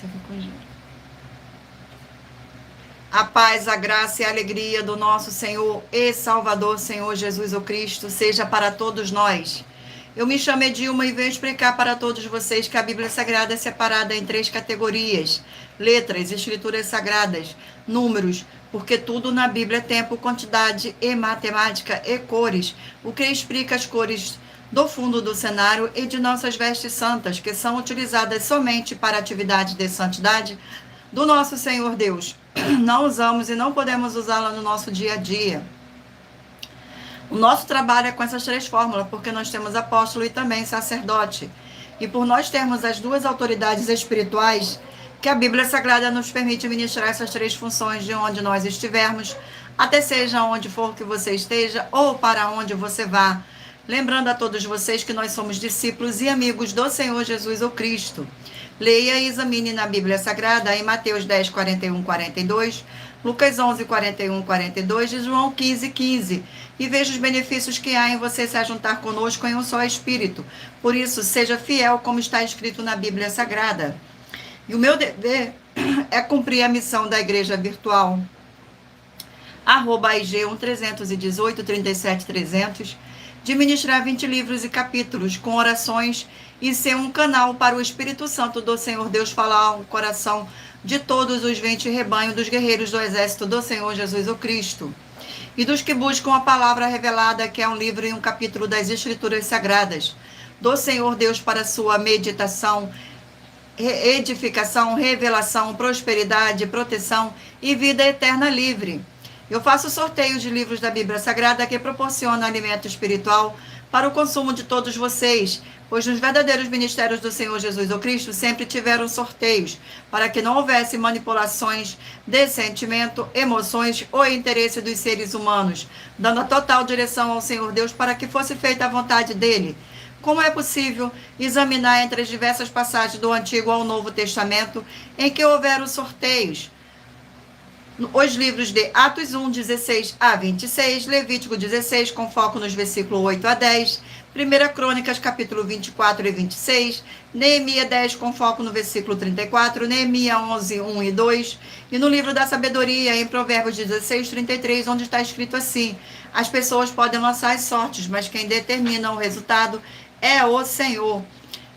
Você ficou giro. A paz, a graça e a alegria do nosso Senhor e Salvador, Senhor Jesus o Cristo, seja para todos nós. Eu me chamo Edilma e venho explicar para todos vocês que a Bíblia Sagrada é separada em 3 categorias: letras, escrituras sagradas, números, porque tudo na Bíblia é tempo, quantidade e matemática, e cores, o que explica as cores do fundo do cenário e de nossas vestes santas, que são utilizadas somente para atividade de santidade do nosso Senhor Deus. Não usamos e não podemos usá-la no nosso dia a dia. O nosso trabalho é com essas 3 fórmulas, porque nós temos apóstolo e também sacerdote. E por nós termos as 2 autoridades espirituais, que a Bíblia Sagrada nos permite ministrar essas 3 funções de onde nós estivermos, até seja onde for que você esteja ou para onde você vá. Lembrando a todos vocês que nós somos discípulos e amigos do Senhor Jesus o Cristo. Leia e examine na Bíblia Sagrada em Mateus 10, 41, 42, Lucas 11, 41, 42 e João 15, 15. E veja os benefícios que há em você se ajuntar conosco em um só Espírito. Por isso, seja fiel como está escrito na Bíblia Sagrada. E o meu dever é cumprir a missão da Igreja Virtual, @IG131837300, de ministrar 20 livros e capítulos com orações e ser um canal para o Espírito Santo do Senhor Deus falar ao coração de todos os 20 rebanhos dos guerreiros do exército do Senhor Jesus o Cristo e dos que buscam a palavra revelada, que é um livro e um capítulo das Escrituras Sagradas do Senhor Deus para sua meditação, edificação, revelação, prosperidade, proteção e vida eterna livre. Eu faço sorteio de livros da Bíblia Sagrada que proporcionam alimento espiritual para o consumo de todos vocês, pois nos verdadeiros ministérios do Senhor Jesus o Cristo sempre tiveram sorteios, para que não houvesse manipulações de sentimento, emoções ou interesse dos seres humanos, dando a total direção ao Senhor Deus para que fosse feita a vontade dele. Como é possível examinar entre as diversas passagens do Antigo ao Novo Testamento em que houveram sorteios? Os livros de Atos 1, 16 a 26, Levítico 16, com foco nos versículos 8 a 10, 1 Crônicas, capítulo 24 e 26, Neemias 10, com foco no versículo 34, Neemias 11, 1 e 2, e no livro da sabedoria, em Provérbios 16, 33, onde está escrito assim: as pessoas podem lançar as sortes, mas quem determina o resultado é o Senhor.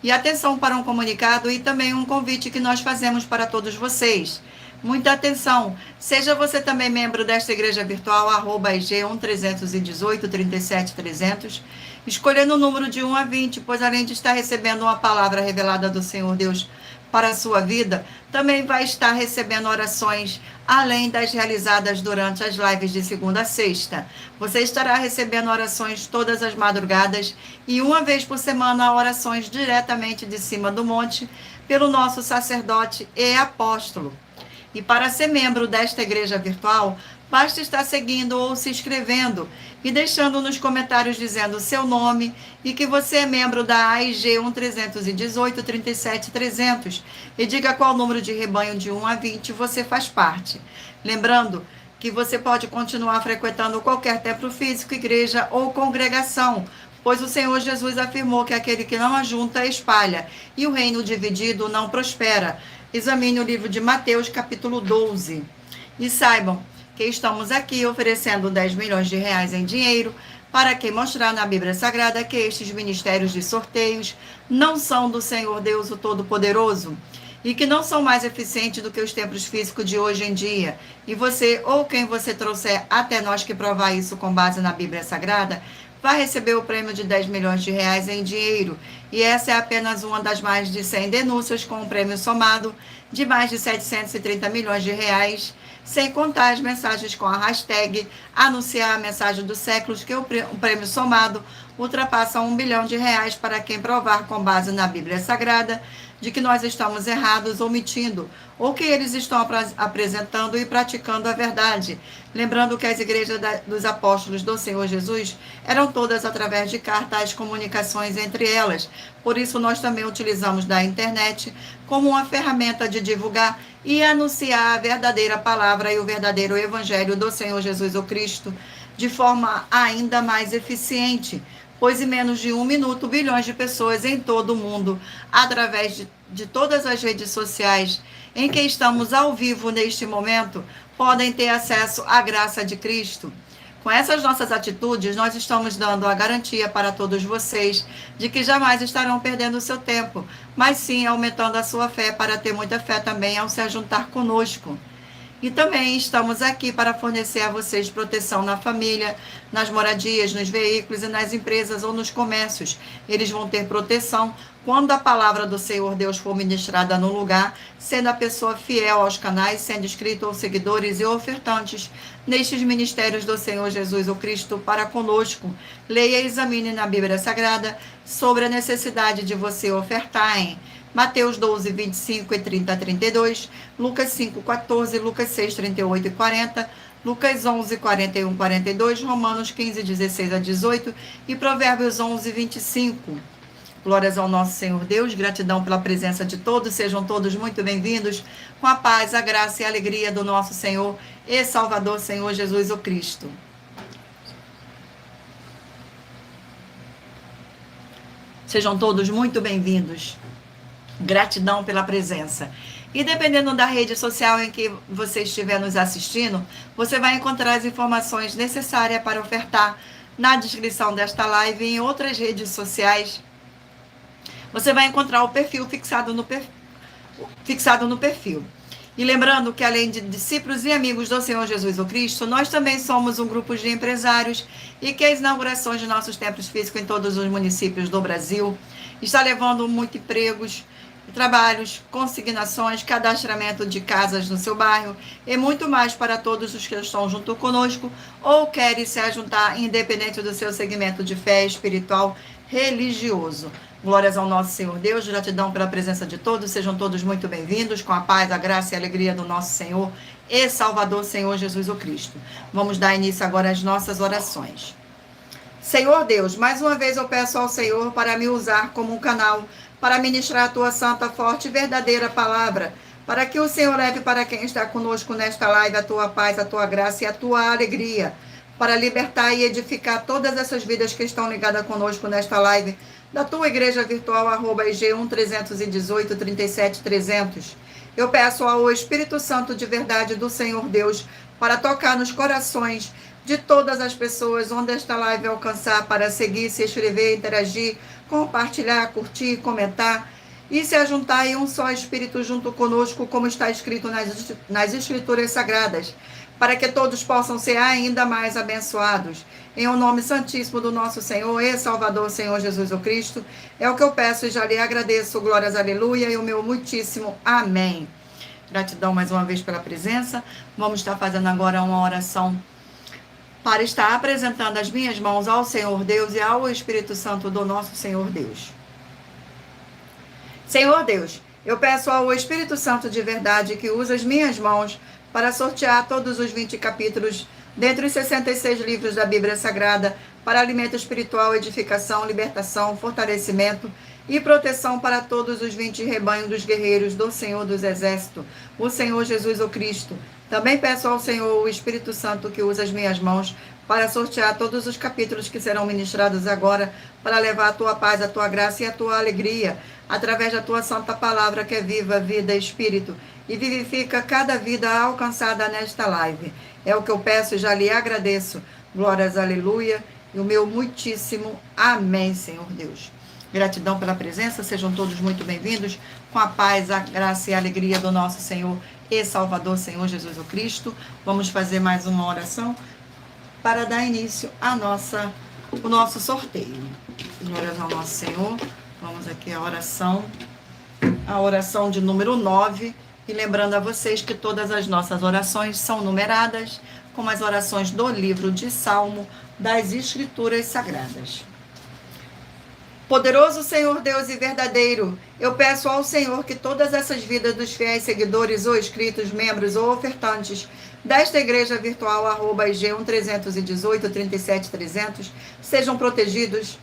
E atenção para um comunicado e também um convite que nós fazemos para todos vocês. Muita atenção, seja você também membro desta igreja virtual, @IG131837300, escolhendo o número de 1 a 20, pois além de estar recebendo uma palavra revelada do Senhor Deus para a sua vida, também vai estar recebendo orações, além das realizadas durante as lives de segunda a sexta. Você estará recebendo orações todas as madrugadas e uma vez por semana orações diretamente de cima do monte pelo nosso sacerdote e apóstolo. E para ser membro desta igreja virtual, basta estar seguindo ou se inscrevendo e deixando nos comentários dizendo o seu nome e que você é membro da AIG 1318-37300 e diga qual número de rebanho de 1 a 20 você faz parte. Lembrando que você pode continuar frequentando qualquer templo físico, igreja ou congregação, pois o Senhor Jesus afirmou que aquele que não ajunta espalha e o reino dividido não prospera. Examine o livro de Mateus, capítulo 12. E saibam que estamos aqui oferecendo 10 milhões de reais em dinheiro para que mostrar na Bíblia Sagrada que estes ministérios de sorteios não são do Senhor Deus o Todo-Poderoso e que não são mais eficientes do que os templos físicos de hoje em dia. E você ou quem você trouxer até nós que provar isso com base na Bíblia Sagrada vai receber o prêmio de 10 milhões de reais em dinheiro. E essa é apenas uma das mais de 100 denúncias com um prêmio somado de mais de 730 milhões de reais, sem contar as mensagens com a hashtag anunciar a mensagem dos séculos, que o prêmio somado ultrapassa 1 bilhão de reais para quem provar com base na Bíblia Sagrada de que nós estamos errados, omitindo, ou que eles estão apresentando e praticando a verdade. Lembrando que as igrejas dos apóstolos do Senhor Jesus eram todas através de cartas, comunicações entre elas. Por isso, nós também utilizamos da internet como uma ferramenta de divulgar e anunciar a verdadeira palavra e o verdadeiro evangelho do Senhor Jesus o Cristo de forma ainda mais eficiente. pois em menos de 1 minuto, bilhões de pessoas em todo o mundo, através de todas as redes sociais em que estamos ao vivo neste momento, podem ter acesso à graça de Cristo. Com essas nossas atitudes, nós estamos dando a garantia para todos vocês de que jamais estarão perdendo o seu tempo, mas sim aumentando a sua fé para ter muita fé também ao se juntar conosco. E também estamos aqui para fornecer a vocês proteção na família, nas moradias, nos veículos e nas empresas ou nos comércios. Eles vão ter proteção quando a palavra do Senhor Deus for ministrada no lugar, sendo a pessoa fiel aos canais, sendo inscrito aos seguidores e ofertantes nestes ministérios do Senhor Jesus o Cristo para conosco. Leia e examine na Bíblia Sagrada sobre a necessidade de você ofertar em Mateus 12, 25 e 30 a 32, Lucas 5, 14, Lucas 6, 38 e 40, Lucas 11, 41 e 42, Romanos 15, 16 a 18 e Provérbios 11, 25. Glórias ao nosso Senhor Deus, gratidão pela presença de todos, sejam todos muito bem-vindos, com a paz, a graça e a alegria do nosso Senhor e Salvador, Senhor Jesus o Cristo. Sejam todos muito bem-vindos. Gratidão pela presença. E dependendo da rede social em que você estiver nos assistindo, você vai encontrar as informações necessárias para ofertar na descrição desta live e em outras redes sociais. Você vai encontrar o perfil fixado no perfil. E lembrando que além de discípulos e amigos do Senhor Jesus o Cristo, nós também somos um grupo de empresários e que as inaugurações de nossos templos físicos em todos os municípios do Brasil está levando muitos empregos, trabalhos, consignações, cadastramento de casas no seu bairro e muito mais para todos os que estão junto conosco ou querem se ajuntar, independente do seu segmento de fé espiritual religioso. Glórias ao nosso Senhor Deus, gratidão pela presença de todos, sejam todos muito bem-vindos, com a paz, a graça e a alegria do nosso Senhor e Salvador, Senhor Jesus o Cristo. Vamos dar início agora às nossas orações. Senhor Deus, mais uma vez eu peço ao Senhor para me usar como um canal para ministrar a tua santa, forte e verdadeira palavra, para que o Senhor leve para quem está conosco nesta live a tua paz, a tua graça e a tua alegria, para libertar e edificar todas essas vidas que estão ligadas conosco nesta live, da tua igreja virtual, @IG1 318 37 300. Eu peço ao Espírito Santo de verdade do Senhor Deus para tocar nos corações de todas as pessoas onde esta live alcançar, para seguir, se inscrever, interagir, compartilhar, curtir, comentar e se ajuntar em um só Espírito junto conosco, como está escrito nas Escrituras Sagradas, para que todos possam ser ainda mais abençoados. Em o nome santíssimo do nosso Senhor e Salvador, Senhor Jesus o Cristo, é o que eu peço e já lhe agradeço. Glórias, aleluia, e o meu muitíssimo amém. Gratidão mais uma vez pela presença. Vamos estar fazendo agora uma oração para estar apresentando as minhas mãos ao Senhor Deus e ao Espírito Santo do nosso Senhor Deus. Senhor Deus, eu peço ao Espírito Santo de verdade que use as minhas mãos para sortear todos os 20 capítulos dentre os 66 livros da Bíblia Sagrada para alimento espiritual, edificação, libertação, fortalecimento e proteção para todos os 20 rebanhos dos guerreiros do Senhor dos Exércitos, o Senhor Jesus o Cristo. Também peço ao Senhor, o Espírito Santo, que use as minhas mãos para sortear todos os capítulos que serão ministrados agora, para levar a tua paz, a tua graça e a tua alegria, através da tua santa palavra, que é viva, vida e espírito, e vivifica cada vida alcançada nesta live. É o que eu peço e já lhe agradeço. Glórias, aleluia, e o meu muitíssimo amém, Senhor Deus. Gratidão pela presença, sejam todos muito bem-vindos, com a paz, a graça e a alegria do nosso Senhor e Salvador, Senhor Jesus o Cristo. Vamos fazer mais uma oração para dar início o nosso sorteio. Glórias ao nosso Senhor. Vamos aqui a oração de número 9. E lembrando a vocês que todas as nossas orações são numeradas, como as orações do livro de Salmo das Escrituras Sagradas. Poderoso Senhor Deus e verdadeiro, eu peço ao Senhor que todas essas vidas dos fiéis seguidores ou inscritos, membros ou ofertantes desta igreja virtual, @IG1 318 37 300, sejam protegidas,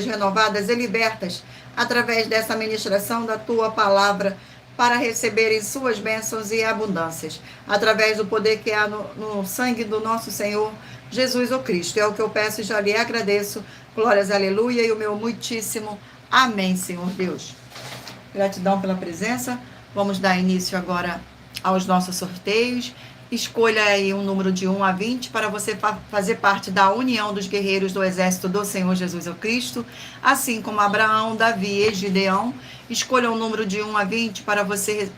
renovadas e libertas através dessa ministração da tua palavra, para receberem suas bênçãos e abundâncias, através do poder que há no sangue do nosso Senhor Jesus o Cristo. É o que eu peço e já lhe agradeço, Glórias, aleluia, e o meu muitíssimo amém, Senhor Deus. Gratidão pela presença. Vamos dar início agora aos nossos sorteios. Escolha aí um número de 1 a 20 para você fazer parte da união dos guerreiros do exército do Senhor Jesus Cristo, assim como Abraão, Davi e Gideão. Escolha um número de 1 a 20 para você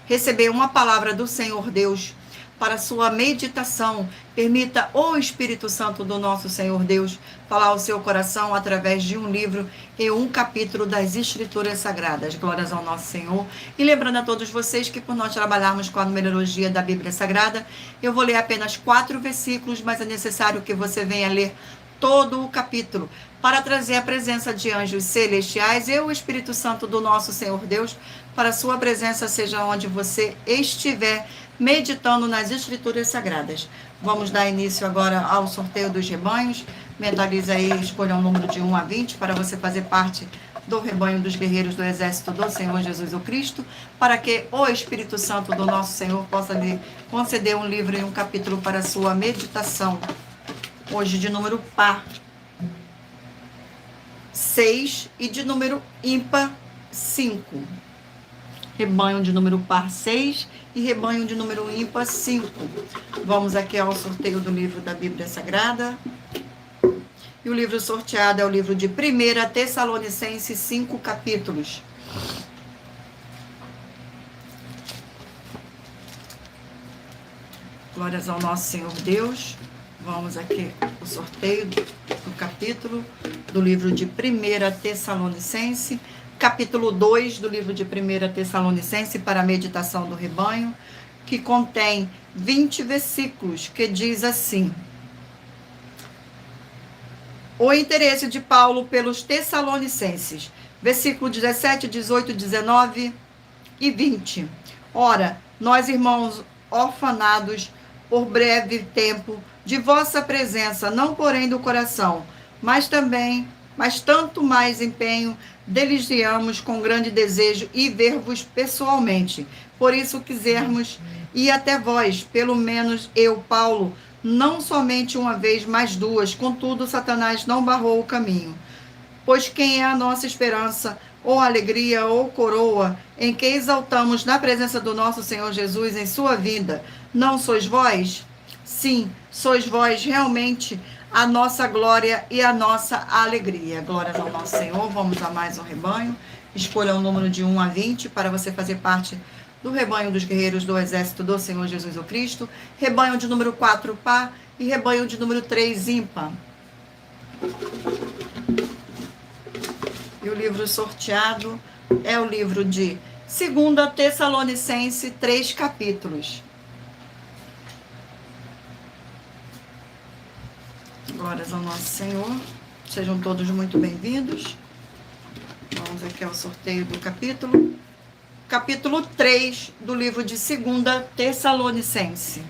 receber uma palavra do Senhor Deus para sua meditação. Permita o Espírito Santo do nosso Senhor Deus falar ao seu coração através de um livro e um capítulo das Escrituras Sagradas. Glórias ao nosso Senhor. E lembrando a todos vocês que por nós trabalharmos com a numerologia da Bíblia Sagrada, eu vou ler apenas 4 versículos, mas é necessário que você venha ler todo o capítulo para trazer a presença de anjos celestiais e o Espírito Santo do nosso Senhor Deus para a sua presença, seja onde você estiver, meditando nas Escrituras Sagradas. Vamos dar início agora ao sorteio dos rebanhos. Mentaliza aí, escolha um número de 1 a 20 para você fazer parte do rebanho dos guerreiros do exército do Senhor Jesus Cristo, para que o Espírito Santo do nosso Senhor possa lhe conceder um livro e um capítulo para a sua meditação. Hoje de número par 6 e de número ímpar 5. Rebanho de número par 6 e rebanho de número ímpar 5. Vamos aqui ao sorteio do livro da Bíblia Sagrada. E o livro sorteado é o livro de 1 Tessalonicenses, 5 capítulos. Glórias ao nosso Senhor Deus. Vamos aqui o sorteio do capítulo do livro de 1 Tessalonicenses, capítulo 2 do livro de 1 Tessalonicenses para a meditação do rebanho, que contém 20 versículos, que diz assim: o interesse de Paulo pelos Tessalonicenses, versículo 17, 18, 19 e 20. Ora, nós, irmãos orfanados por breve tempo de vossa presença, não porém do coração, mas tanto mais empenho, deliciamos com grande desejo e ver-vos pessoalmente. Por isso quisermos ir até vós, pelo menos eu, Paulo, não somente uma vez, mas 2. Contudo, Satanás não barrou o caminho. Pois quem é a nossa esperança, ou alegria, ou coroa, em que exaltamos na presença do nosso Senhor Jesus em sua vida, não sois vós? Sim, sois vós realmente a nossa glória e a nossa alegria. Glórias ao nosso Senhor. Vamos a mais um rebanho. Escolha um número de 1 a 20 para você fazer parte do rebanho dos guerreiros do exército do Senhor Jesus Cristo. Rebanho de número 4, par, e rebanho de número 3, ímpar. E o livro sorteado é o livro de 2 Tessalonicenses, 3 capítulos. Glórias ao nosso Senhor. Sejam todos muito bem-vindos. Vamos aqui ao sorteio do capítulo. Capítulo 3 do livro de 2 Tessalonicenses.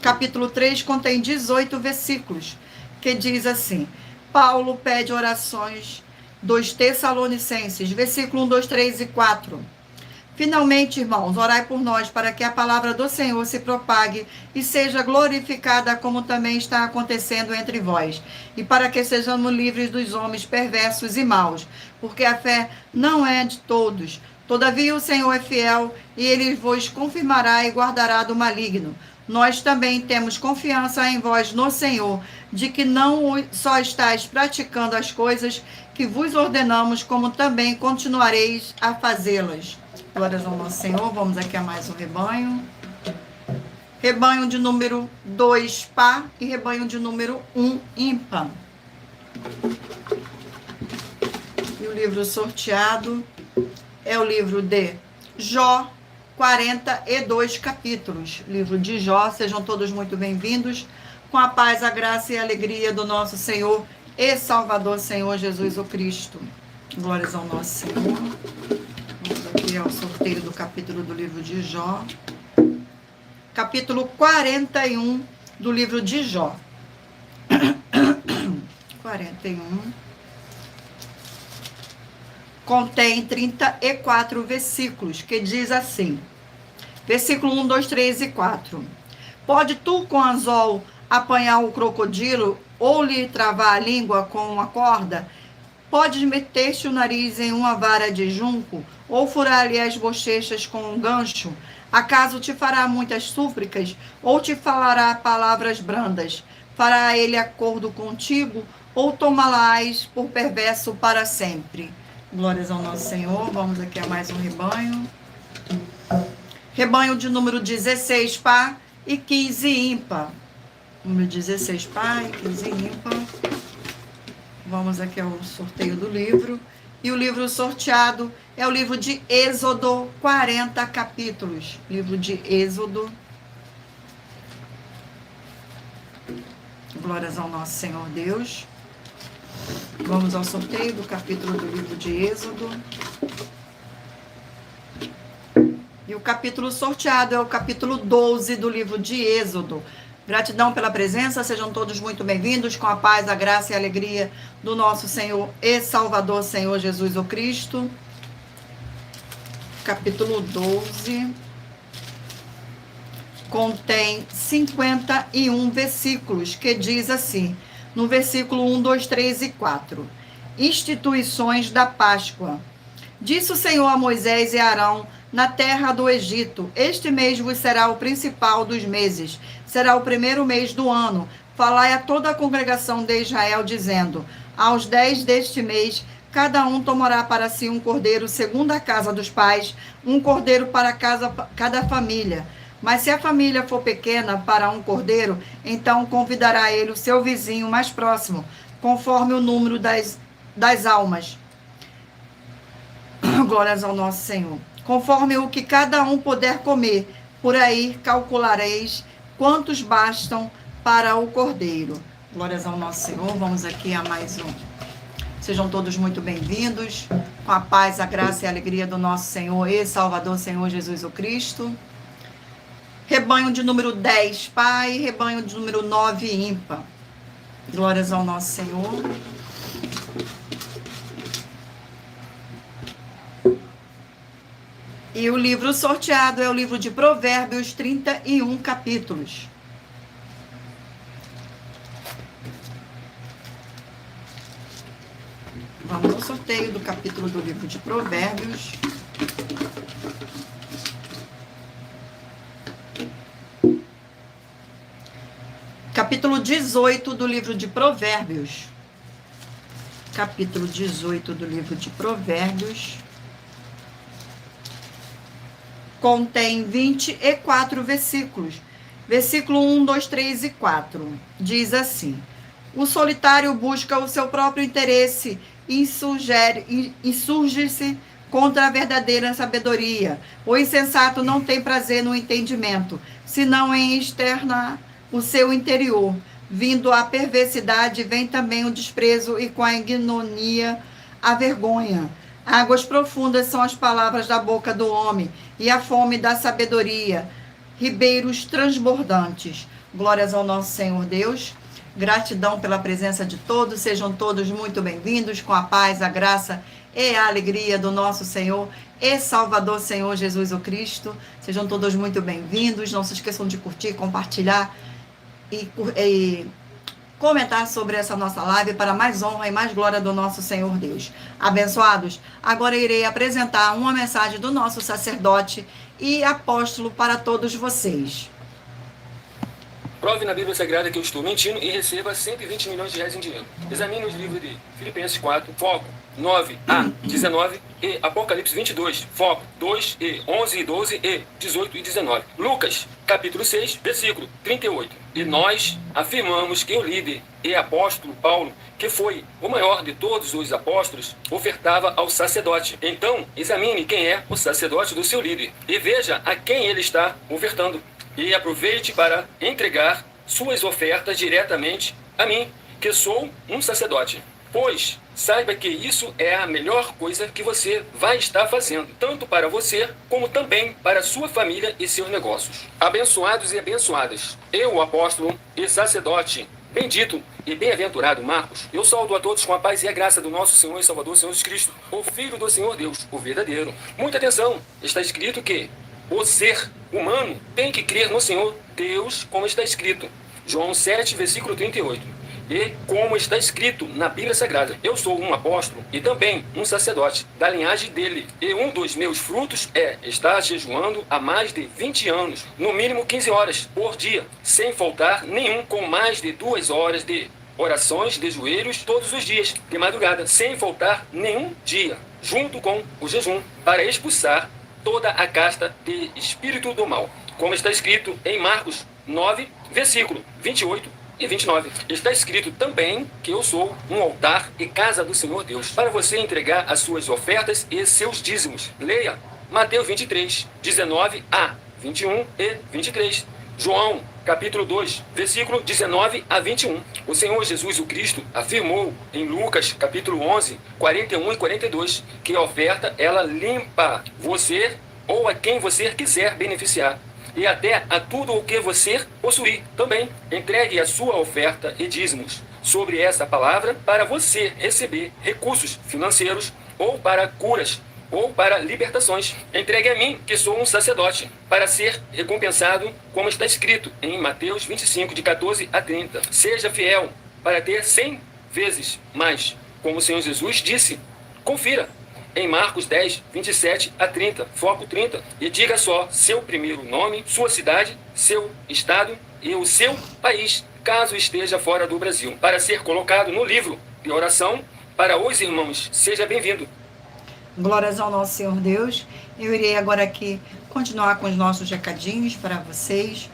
Capítulo 3 contém 18 versículos, que diz assim: Paulo pede orações dos Tessalonicenses, versículo 1, 2, 3 e 4. Finalmente, irmãos, orai por nós, para que a palavra do Senhor se propague e seja glorificada, como também está acontecendo entre vós, e para que sejamos livres dos homens perversos e maus, porque a fé não é de todos. Todavia o Senhor é fiel, e ele vos confirmará e guardará do maligno. Nós também temos confiança em vós no Senhor, de que não só estáis praticando as coisas que vos ordenamos, como também continuareis a fazê-las. Glórias ao nosso Senhor. Vamos aqui a mais um rebanho. Rebanho de número 2, par, e rebanho de número 1, ímpar. E o livro sorteado é o livro de Jó, 42 capítulos. Livro de Jó. Sejam todos muito bem-vindos. Com a paz, a graça e a alegria do nosso Senhor e Salvador, Senhor Jesus o Cristo. Glórias ao nosso Senhor. Vamos aqui ao sorteio do capítulo do livro de Jó. Capítulo 41 do livro de Jó. 41. Contém 34 versículos, que diz assim. Versículo 1, 2, 3 e 4. Pode tu com anzol apanhar o crocodilo, ou lhe travar a língua com uma corda? Podes meter-te o nariz em uma vara de junco, ou furar-lhe as bochechas com um gancho? Acaso te fará muitas súplicas, ou te falará palavras brandas? Fará ele acordo contigo, ou tomá-las por perverso para sempre? Glórias ao nosso Senhor. Vamos aqui a mais um rebanho. Rebanho de número 16, par, e 15 ímpar. Número 16, par, e 15 ímpar. Vamos aqui ao sorteio do livro. E o livro sorteado é o livro de Êxodo, 40 capítulos. Livro de Êxodo. Glórias ao nosso Senhor Deus. Vamos ao sorteio do capítulo do livro de Êxodo. E o capítulo sorteado é o capítulo 12 do livro de Êxodo. Gratidão pela presença, sejam todos muito bem-vindos, com a paz, a graça e a alegria do nosso Senhor e Salvador, Senhor Jesus o Cristo. Capítulo 12 contém 51 versículos, que diz assim, no versículo 1, 2, 3 e 4. Instituições da Páscoa. Disse o Senhor a Moisés e a Arão, na terra do Egito, este mês vos será o principal dos meses, será o primeiro mês do ano. Falai a toda a congregação de Israel, dizendo, aos 10 deste mês, cada um tomará para si um cordeiro segundo a casa dos pais, um cordeiro para cada família. Mas se a família for pequena para um cordeiro, então convidará ele o seu vizinho mais próximo, conforme o número das almas. Glórias ao nosso Senhor. Conforme o que cada um puder comer, por aí calculareis quantos bastam para o cordeiro. Glórias ao nosso Senhor. Vamos aqui a mais um. Sejam todos muito bem-vindos, com a paz, a graça e a alegria do nosso Senhor e Salvador, Senhor Jesus o Cristo. Rebanho de número 10, Pai, rebanho de número 9, ímpar. Glórias ao nosso Senhor. E o livro sorteado é o livro de Provérbios, 31 capítulos. Vamos ao sorteio do capítulo do livro de Provérbios. Capítulo 18 do livro de Provérbios. Capítulo 18 do livro de Provérbios. Contém 24 versículos. Versículo 1, 2, 3 e 4. Diz assim: o solitário busca o seu próprio interesse e insurge-se contra a verdadeira sabedoria. O insensato não tem prazer no entendimento, senão em externar o seu interior. Vindo a perversidade, vem também o desprezo, e com a ignomínia a vergonha. Águas profundas são as palavras da boca do homem, e a fome da sabedoria, ribeiros transbordantes. Glórias ao nosso Senhor Deus. Gratidão pela presença de todos, sejam todos muito bem-vindos, com a paz, a graça e a alegria do nosso Senhor e Salvador, Senhor Jesus o Cristo. Sejam todos muito bem-vindos, não se esqueçam de curtir, compartilhar e comentar sobre essa nossa live para mais honra e mais glória do nosso Senhor Deus. Abençoados, agora irei apresentar uma mensagem do nosso sacerdote e apóstolo para todos vocês. Prove na Bíblia Sagrada que eu estou mentindo e receba 120 milhões de reais em dinheiro. Examine os livros de Filipenses 4, foco 9 a 19 e Apocalipse 22, foco 2 e 11 e 12 e 18 e 19. Lucas, capítulo 6, versículo 38. E nós afirmamos que o líder e apóstolo Paulo, que foi o maior de todos os apóstolos, ofertava ao sacerdote. Então, examine quem é o sacerdote do seu líder e veja a quem ele está ofertando. E aproveite para entregar suas ofertas diretamente a mim, que sou um sacerdote. Pois saiba que isso é a melhor coisa que você vai estar fazendo, tanto para você, como também para sua família e seus negócios. Abençoados e abençoadas, eu, o apóstolo e sacerdote, bendito e bem-aventurado Marcos, eu saúdo a todos com a paz e a graça do nosso Senhor e Salvador, Senhor Jesus Cristo, o Filho do Senhor Deus, o verdadeiro. Muita atenção, está escrito que o ser humano tem que crer no Senhor Deus, como está escrito. João 7, versículo 38. E como está escrito na Bíblia Sagrada, eu sou um apóstolo e também um sacerdote da linhagem dele. E um dos meus frutos é estar jejuando há mais de 20 anos, no mínimo 15 horas por dia, sem faltar nenhum, com mais de 2 horas de orações de joelhos todos os dias, de madrugada, sem faltar nenhum dia, junto com o jejum, para expulsar toda a casta de espírito do mal. Como está escrito em Marcos 9, versículo 28 e 29. Está escrito também que eu sou um altar e casa do Senhor Deus, para você entregar as suas ofertas e seus dízimos. Leia Mateus 23, 19 a 21 e 23. João, capítulo 2, versículo 19 a 21. O Senhor Jesus o Cristo afirmou em Lucas, capítulo 11, 41 e 42, que a oferta, ela limpa você ou a quem você quiser beneficiar, e até a tudo o que você possuir também. Entregue a sua oferta e dízimos sobre essa palavra para você receber recursos financeiros ou para curas ou para libertações. Entregue a mim, que sou um sacerdote, para ser recompensado, como está escrito em Mateus 25, de 14 a 30. Seja fiel para ter 100 vezes mais, como o Senhor Jesus disse. Confira em Marcos 10, 27 a 30, foco 30, e diga só seu primeiro nome, sua cidade, seu estado e o seu país, caso esteja fora do Brasil, para ser colocado no livro de oração para os irmãos. Seja bem-vindo. Glórias ao nosso Senhor Deus. Eu irei agora aqui continuar com os nossos recadinhos para vocês.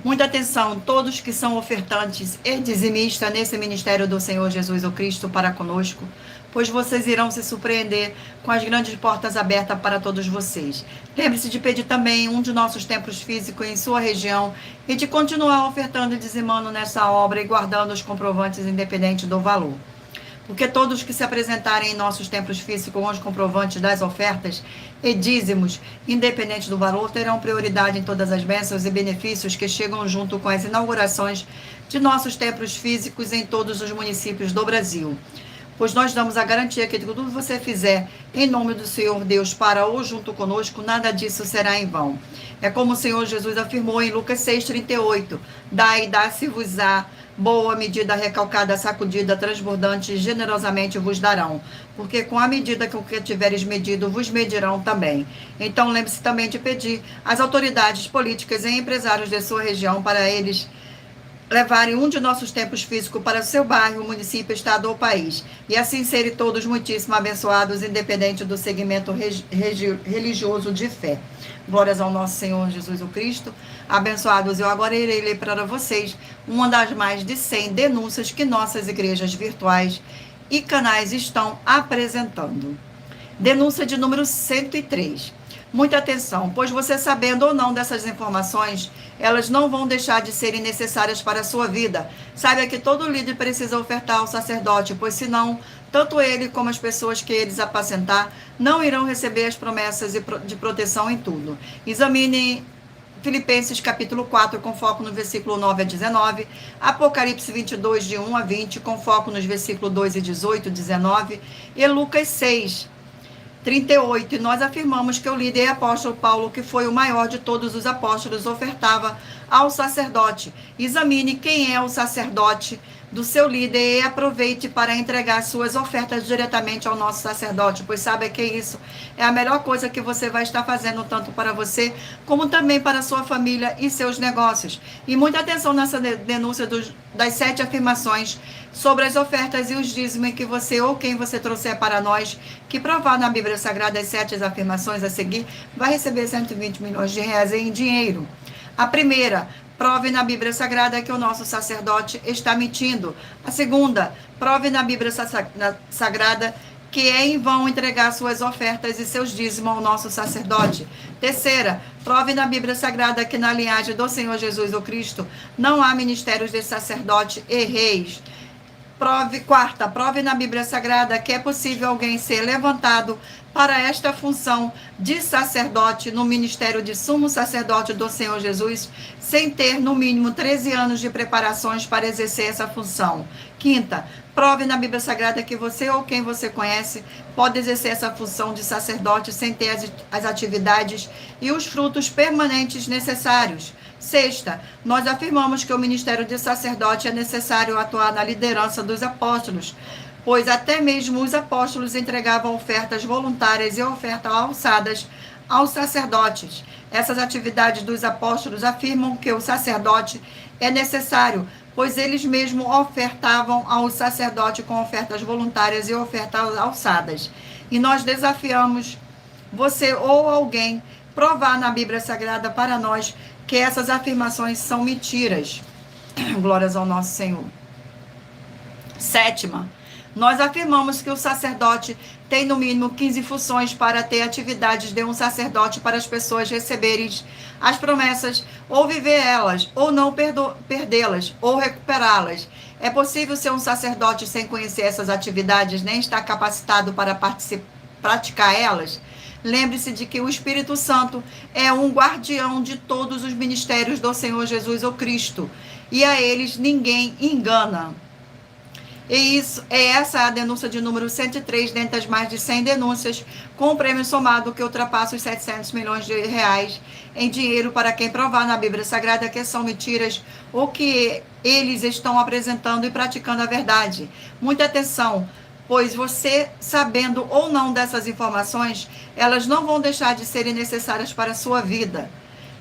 Muita atenção, todos que são ofertantes e dizimistas nesse ministério do Senhor Jesus o Cristo para conosco, pois vocês irão se surpreender com as grandes portas abertas para todos vocês. Lembre-se de pedir também um de nossos templos físicos em sua região e de continuar ofertando e dizimando nessa obra e guardando os comprovantes independente do valor. Porque todos que se apresentarem em nossos templos físicos com os comprovantes das ofertas e dízimos, independente do valor, terão prioridade em todas as bênçãos e benefícios que chegam junto com as inaugurações de nossos templos físicos em todos os municípios do Brasil. Pois nós damos a garantia que tudo que você fizer em nome do Senhor Deus para ou junto conosco, nada disso será em vão. É como o Senhor Jesus afirmou em Lucas 6,38, dai e dá-se-vos-á, boa medida, recalcada, sacudida, transbordante, generosamente vos darão. Porque com a medida que o que tiveres medido, vos medirão também. Então lembre-se também de pedir às autoridades políticas e empresários de sua região para eles levarem um de nossos templos físicos para o seu bairro, município, estado ou país. E assim serem todos muitíssimo abençoados, independente do segmento religioso de fé. Glórias ao nosso Senhor Jesus o Cristo. Abençoados, eu agora irei ler para vocês uma das mais de 100 denúncias que nossas igrejas virtuais e canais estão apresentando. Denúncia de número 103. Muita atenção, pois você sabendo ou não dessas informações, elas não vão deixar de serem necessárias para a sua vida. Saiba que todo líder precisa ofertar ao sacerdote, pois senão, tanto ele como as pessoas que eles apacentar não irão receber as promessas de proteção em tudo. Examine Filipenses capítulo 4, com foco no versículo 9 a 19, Apocalipse 22, de 1 a 20, com foco nos versículos 2 e 18, 19, e Lucas 6, 38, e nós afirmamos que o líder apóstolo Paulo, que foi o maior de todos os apóstolos, ofertava ao sacerdote. Examine quem é o sacerdote do seu líder e aproveite para entregar suas ofertas diretamente ao nosso sacerdote, pois sabe que isso é a melhor coisa que você vai estar fazendo, tanto para você, como também para a sua família e seus negócios. E muita atenção nessa denúncia das 7 afirmações sobre as ofertas e os dízimos que você ou quem você trouxer para nós, que provar na Bíblia Sagrada as 7 afirmações a seguir, vai receber 120 milhões de reais em dinheiro. A primeira, prove na Bíblia Sagrada que o nosso sacerdote está mentindo. A segunda, prove na Bíblia Sagrada que é em vão entregar suas ofertas e seus dízimos ao nosso sacerdote. Terceira, prove na Bíblia Sagrada que na linhagem do Senhor Jesus o Cristo não há ministérios de sacerdote e reis. Quarta, prove na Bíblia Sagrada que é possível alguém ser levantado para esta função de sacerdote no ministério de sumo sacerdote do Senhor Jesus, sem ter no mínimo 13 anos de preparações para exercer essa função. Quinta, prove na Bíblia Sagrada que você ou quem você conhece pode exercer essa função de sacerdote sem ter as atividades e os frutos permanentes necessários. Sexta, nós afirmamos que o ministério de sacerdote é necessário atuar na liderança dos apóstolos, pois até mesmo os apóstolos entregavam ofertas voluntárias e ofertas alçadas aos sacerdotes. Essas atividades dos apóstolos afirmam que o sacerdote é necessário, pois eles mesmos ofertavam ao sacerdote com ofertas voluntárias e ofertas alçadas. E nós desafiamos você ou alguém provar na Bíblia Sagrada para nós que essas afirmações são mentiras. Glórias ao nosso Senhor. Sétima, nós afirmamos que o sacerdote tem no mínimo 15 funções para ter atividades de um sacerdote para as pessoas receberem as promessas, ou viver elas, ou não perdê-las, ou recuperá-las. É possível ser um sacerdote sem conhecer essas atividades, nem estar capacitado para praticar elas? Lembre-se de que o Espírito Santo é um guardião de todos os ministérios do Senhor Jesus ou Cristo, e a eles ninguém engana. E essa é a denúncia de número 103, dentre as mais de 100 denúncias, com um prêmio somado que ultrapassa os 700 milhões de reais em dinheiro para quem provar na Bíblia Sagrada que são mentiras ou que eles estão apresentando e praticando a verdade. Muita atenção, pois você, sabendo ou não dessas informações, elas não vão deixar de serem necessárias para a sua vida.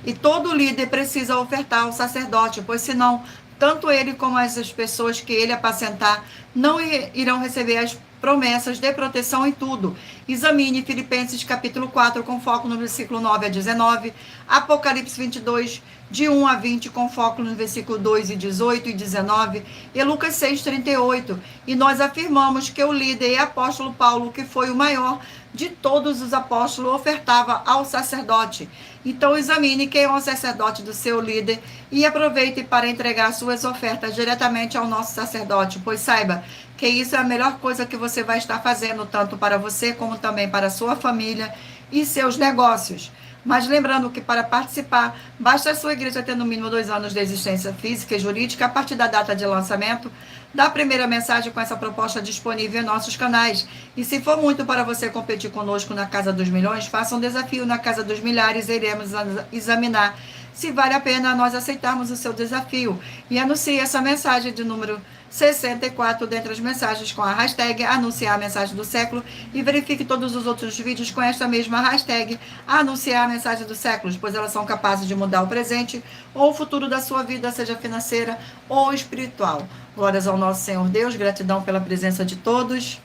E todo líder precisa ofertar ao sacerdote, pois senão tanto ele como as pessoas que ele apacentar não irão receber as promessas de proteção em tudo. Examine Filipenses capítulo 4, com foco no versículo 9 a 19, Apocalipse 22, de 1 a 20, com foco no versículo 2 e 18 e 19, e Lucas 6, 38. E nós afirmamos que o líder e apóstolo Paulo, que foi o maior de todos os apóstolos, ofertava ao sacerdote. Então examine quem é o sacerdote do seu líder e aproveite para entregar suas ofertas diretamente ao nosso sacerdote, pois saiba que isso é a melhor coisa que você vai estar fazendo, tanto para você como também para a sua família e seus negócios. Mas lembrando que para participar, basta a sua igreja ter no mínimo 2 anos de existência física e jurídica a partir da data de lançamento da primeira mensagem com essa proposta disponível em nossos canais. E se for muito para você competir conosco na Casa dos Milhões, faça um desafio na Casa dos Milhares e iremos examinar se vale a pena nós aceitarmos o seu desafio. E anuncie essa mensagem de número 64 dentre as mensagens com a hashtag anunciar a mensagem do século e verifique todos os outros vídeos com esta mesma hashtag anunciar a mensagem do século, pois elas são capazes de mudar o presente ou o futuro da sua vida, seja financeira ou espiritual. Glórias ao nosso Senhor Deus, gratidão pela presença de todos.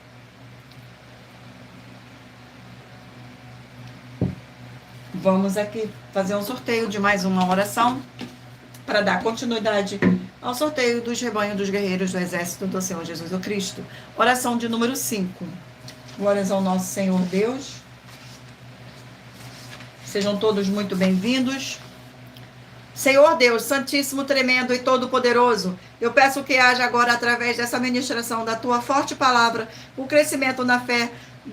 Vamos aqui fazer um sorteio de mais uma oração para dar continuidade ao sorteio dos rebanhos dos guerreiros do exército do Senhor Jesus o Cristo. Oração de número 5. Glórias ao nosso Senhor Deus. Sejam todos muito bem-vindos. Senhor Deus, Santíssimo, Tremendo e Todo-Poderoso, eu peço que haja agora, através dessa ministração da Tua forte palavra, o crescimento na fé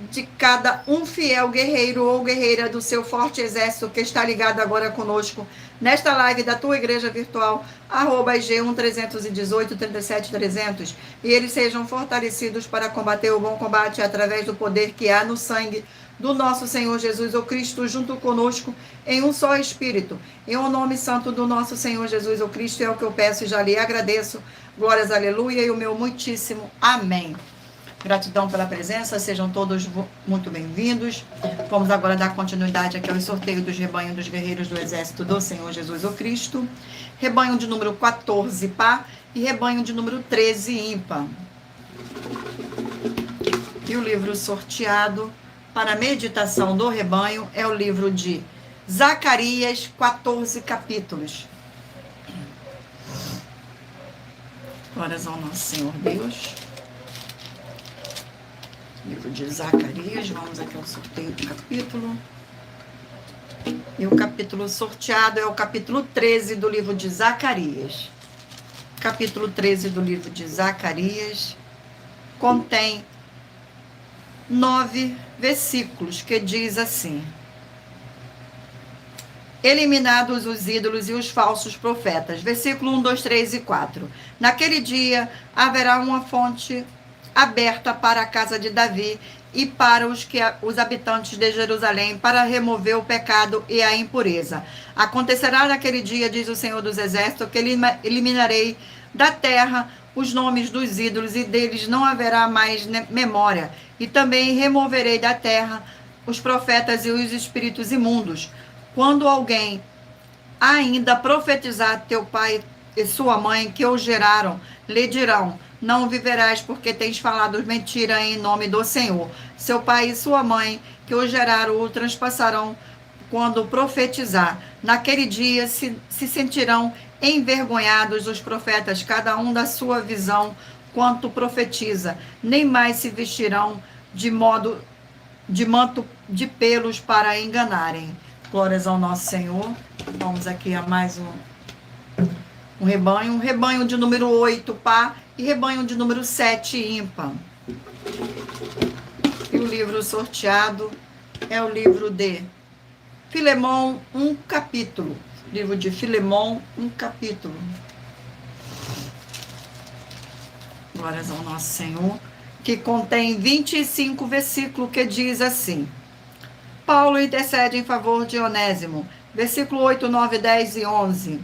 de cada um fiel guerreiro ou guerreira do seu forte exército que está ligado agora conosco, nesta live da Tua Igreja Virtual, @IG1-318-37-300, e eles sejam fortalecidos para combater o bom combate através do poder que há no sangue do nosso Senhor Jesus o Cristo, junto conosco, em um só Espírito. Em o nome santo do nosso Senhor Jesus o Cristo, é o que eu peço e já lhe agradeço. Glórias, aleluia, e o meu muitíssimo amém. Gratidão pela presença, sejam todos muito bem-vindos. Vamos agora dar continuidade aqui ao sorteio dos rebanhos dos guerreiros do exército do Senhor Jesus o Cristo. Rebanho de número 14, par, e rebanho de número 13, ímpar. E o livro sorteado para a meditação do rebanho é o livro de Zacarias, 14 capítulos. Glórias ao nosso Senhor Deus. Livro de Zacarias, vamos aqui ao sorteio do capítulo. E o capítulo sorteado é o capítulo 13 do livro de Zacarias. Capítulo 13 do livro de Zacarias contém 9 versículos, que diz assim: eliminados os ídolos e os falsos profetas. Versículo 1, 2, 3 e 4. Naquele dia haverá uma fonte aberta para a casa de Davi e para os habitantes de Jerusalém, para remover o pecado e a impureza. Acontecerá naquele dia, diz o Senhor dos Exércitos, que eliminarei da terra os nomes dos ídolos, e deles não haverá mais memória. E também removerei da terra os profetas e os espíritos imundos. Quando alguém ainda profetizar, teu pai e sua mãe, que o geraram, lhe dirão: não viverás, porque tens falado mentira em nome do Senhor. Seu pai e sua mãe, que o geraram, o transpassarão quando profetizar. Naquele dia se sentirão envergonhados os profetas, cada um da sua visão, quanto profetiza. Nem mais se vestirão de manto de pelos para enganarem. Glórias ao nosso Senhor. Vamos aqui a mais um rebanho de número 8, par, e rebanho de número 7, ímpar. E o livro sorteado é o livro de Filemão, um capítulo. Livro de Filemão, um capítulo. Glórias ao nosso Senhor. Que contém 25 versículos, que diz assim: Paulo intercede em favor de Onésimo. Versículo 8, 9, 10 e 11.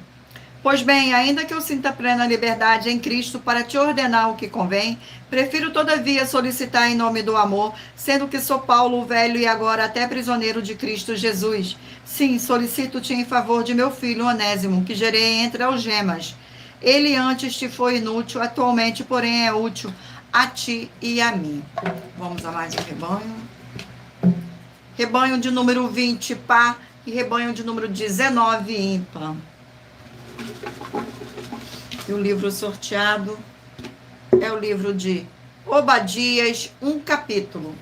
Pois bem, ainda que eu sinta plena liberdade em Cristo para te ordenar o que convém, prefiro todavia solicitar em nome do amor, sendo que sou Paulo, o velho e agora até prisioneiro de Cristo Jesus. Sim, solicito-te em favor de meu filho Onésimo, que gerei entre algemas. Ele antes te foi inútil, atualmente, porém, é útil a ti e a mim. Vamos a mais um rebanho. Rebanho de número 20, par, e rebanho de número 19, ímpar. E o livro sorteado é o livro de Obadias, um capítulo.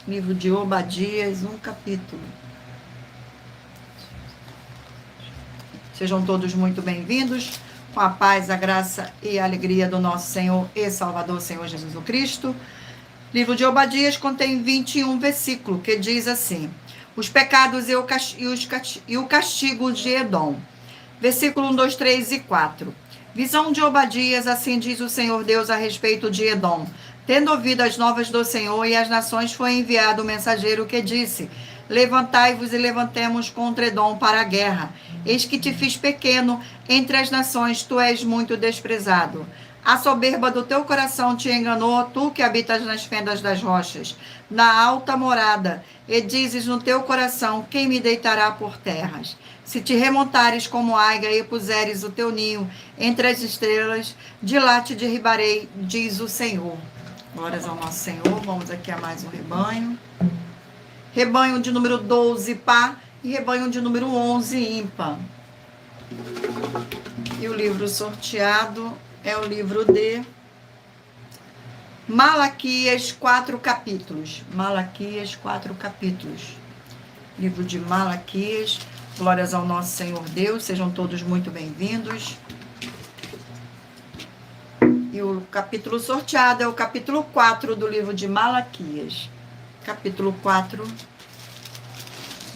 Livro de Obadias, um capítulo. Sejam todos muito bem-vindos, com a paz, a graça e a alegria do nosso Senhor e Salvador, Senhor Jesus Cristo. Livro de Obadias contém 21 versículos, que diz assim: os pecados e o castigo de Edom. Versículo 1, 2, 3 e 4. Visão de Obadias, assim diz o Senhor Deus a respeito de Edom. Tendo ouvido as novas do Senhor e as nações, foi enviado o mensageiro que disse: levantai-vos e levantemos contra Edom para a guerra. Eis que te fiz pequeno entre as nações, tu és muito desprezado. A soberba do teu coração te enganou, tu que habitas nas fendas das rochas, na alta morada, e dizes no teu coração: quem me deitará por terras? Se te remontares como águia e puseres o teu ninho entre as estrelas, de lá te derribarei, diz o Senhor. Glórias ao nosso Senhor. Vamos aqui a mais um rebanho. Rebanho de número 12, par, e rebanho de número 11, ímpar. E o livro sorteado é o livro de Malaquias, 4 capítulos. Malaquias, 4 capítulos. Livro de Malaquias. Glórias ao nosso Senhor Deus. Sejam todos muito bem-vindos. E o capítulo sorteado é o capítulo 4 do livro de Malaquias. Capítulo 4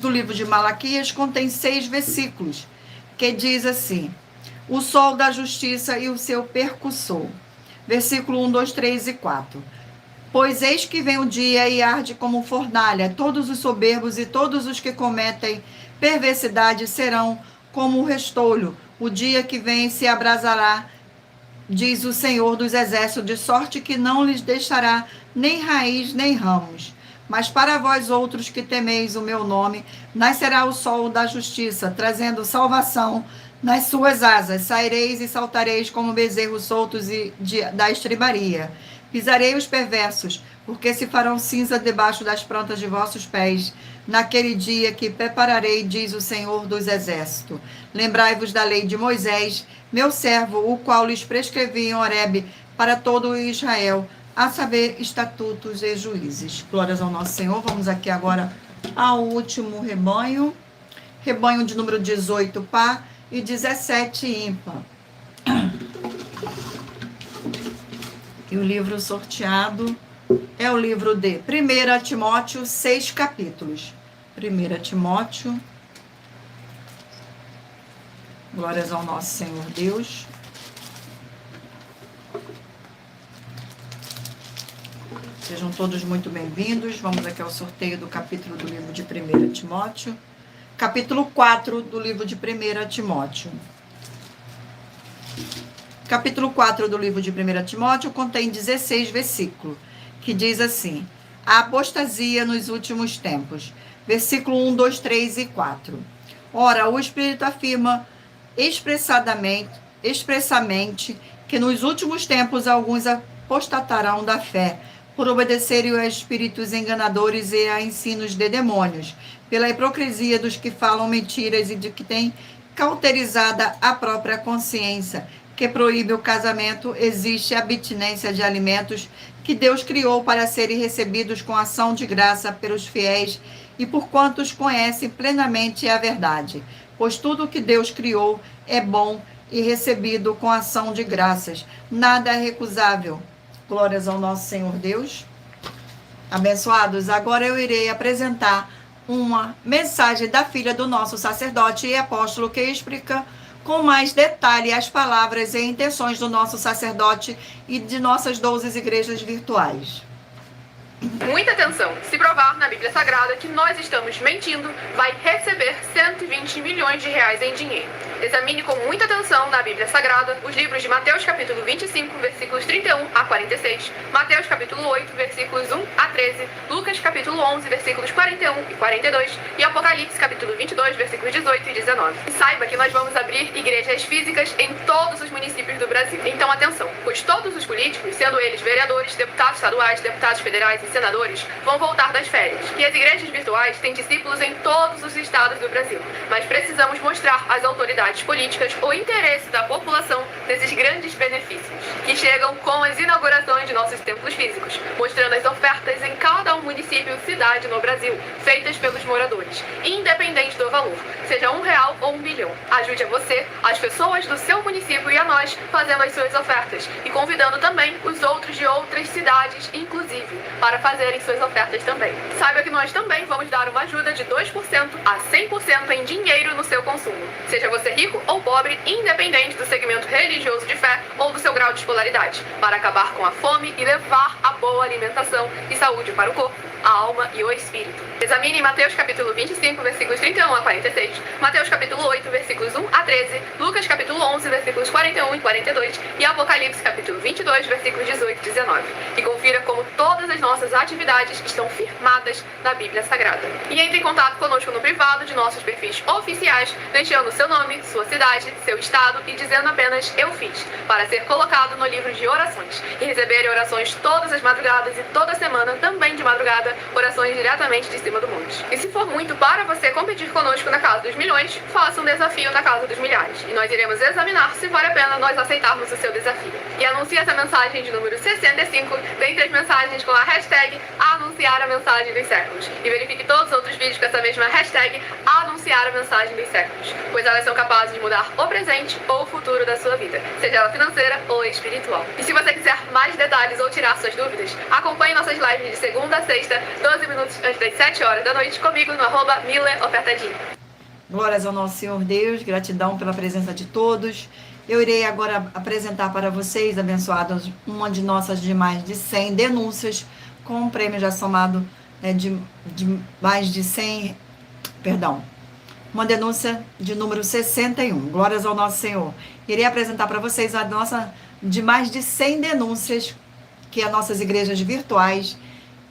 do livro de Malaquias contém 6 versículos, que diz assim: o sol da justiça e o seu percussor. Versículo 1, 2, 3 e 4. Pois eis que vem o dia e arde como fornalha, todos os soberbos e todos os que cometem perversidade serão como o restolho. O dia que vem se abrasará, diz o Senhor dos Exércitos, de sorte que não lhes deixará nem raiz nem ramos. Mas para vós outros que temeis o meu nome, nascerá o sol da justiça, trazendo salvação nas suas asas. Saireis e saltareis como bezerros soltos da estribaria. Pisarei os perversos, porque se farão cinza debaixo das plantas de vossos pés, naquele dia que prepararei, diz o Senhor dos Exércitos. Lembrai-vos da lei de Moisés, meu servo, o qual lhes prescrevi em Horebe para todo Israel, a saber, estatutos e juízes. Glórias ao nosso Senhor. Vamos aqui agora ao último rebanho. Rebanho de número 18, par, e 17, ímpar. E o livro sorteado é o livro de 1 Timóteo, 6 capítulos. 1 Timóteo. Glórias ao nosso Senhor Deus. Sejam todos muito bem-vindos. Vamos aqui ao sorteio do capítulo do livro de 1 Timóteo. Capítulo 4 do livro de 1 Timóteo. Capítulo 4 do livro de 1 Timóteo contém 16 versículos, que diz assim: a apostasia nos últimos tempos. Versículo 1, 2, 3 e 4. Ora, o Espírito afirma expressamente que nos últimos tempos alguns apostatarão da fé, por obedecerem a espíritos enganadores e a ensinos de demônios, pela hipocrisia dos que falam mentiras e de que têm cauterizada a própria consciência, que proíbe o casamento, existe a abstinência de alimentos que Deus criou para serem recebidos com ação de graça pelos fiéis e por quantos conhecem plenamente a verdade. Pois tudo o que Deus criou é bom e recebido com ação de graças. Nada é recusável. Glórias ao nosso Senhor Deus. Abençoados, agora eu irei apresentar uma mensagem da filha do nosso sacerdote e apóstolo que explica com mais detalhe as palavras e intenções do nosso sacerdote e de nossas 12 igrejas virtuais. Muita atenção! Se provar na Bíblia Sagrada que nós estamos mentindo, vai receber 120 milhões de reais em dinheiro. Examine com muita atenção na Bíblia Sagrada os livros de Mateus capítulo 25, versículos 31 a 46, Mateus capítulo 8, versículos 1 a 13, Lucas capítulo 11, versículos 41 e 42 e Apocalipse capítulo 22, versículos 18 e 19. E saiba que nós vamos abrir igrejas físicas em todos os municípios do Brasil. Então atenção, pois todos os políticos, sendo eles vereadores, deputados estaduais, deputados federais e senadores, vão voltar das férias. E as igrejas virtuais têm discípulos em todos os estados do Brasil. Mas precisamos mostrar às autoridades políticas o interesse da população nesses grandes benefícios, que chegam com as inaugurações de nossos templos físicos, mostrando as ofertas em cada município e cidade no Brasil, feitas pelos moradores, independente do valor, seja R$1 ou R$1 bilhão. Ajude a você, as pessoas do seu município e a nós, fazendo as suas ofertas e convidando também os outros de outras cidades, inclusive, para fazerem suas ofertas também. Saiba que nós também vamos dar uma ajuda de 2% a 100% em dinheiro no seu consumo, seja você rico ou pobre, independente do segmento religioso de fé ou do seu grau de escolaridade, para acabar com a fome e levar a boa alimentação e saúde para o corpo, a alma e o espírito. Examine Mateus capítulo 25, versículos 31 a 46, Mateus capítulo 8, versículos 1 a 13, Lucas capítulo 11, versículos 41 e 42 e Apocalipse capítulo 22, versículos 18 e 19. E confira como todas as nossas atividades estão firmadas na Bíblia Sagrada. E entre em contato conosco no privado de nossos perfis oficiais, deixando seu nome, sua cidade, seu estado e dizendo apenas "eu fiz", para ser colocado no livro de orações e receber orações todas as madrugadas e toda semana, também de madrugada, orações diretamente de cima do monte. E se for muito para você competir conosco na Casa dos Milhões, faça um desafio na Casa dos Milhares. E nós iremos examinar se vale a pena nós aceitarmos o seu desafio. E anuncie essa mensagem de número 65 dentre as mensagens com a hashtag anunciar a mensagem dos séculos. E verifique todos os outros vídeos com essa mesma hashtag anunciar a mensagem dos séculos, pois elas são capazes de mudar o presente ou o futuro da sua vida, seja ela financeira ou espiritual. E se você quiser mais detalhes ou tirar suas dúvidas, acompanhe nossas lives de segunda a sexta, 12 minutos antes das 7 horas da noite, comigo no @MillerOfertadinho. Glórias ao nosso Senhor Deus, gratidão pela presença de todos. Eu irei agora apresentar para vocês, abençoados, uma de nossas de mais de 100 denúncias, com um prêmio já somado de mais de 100, uma denúncia de número 61. Glórias ao nosso Senhor. Irei apresentar para vocês a nossa de mais de 100 denúncias que as nossas igrejas virtuais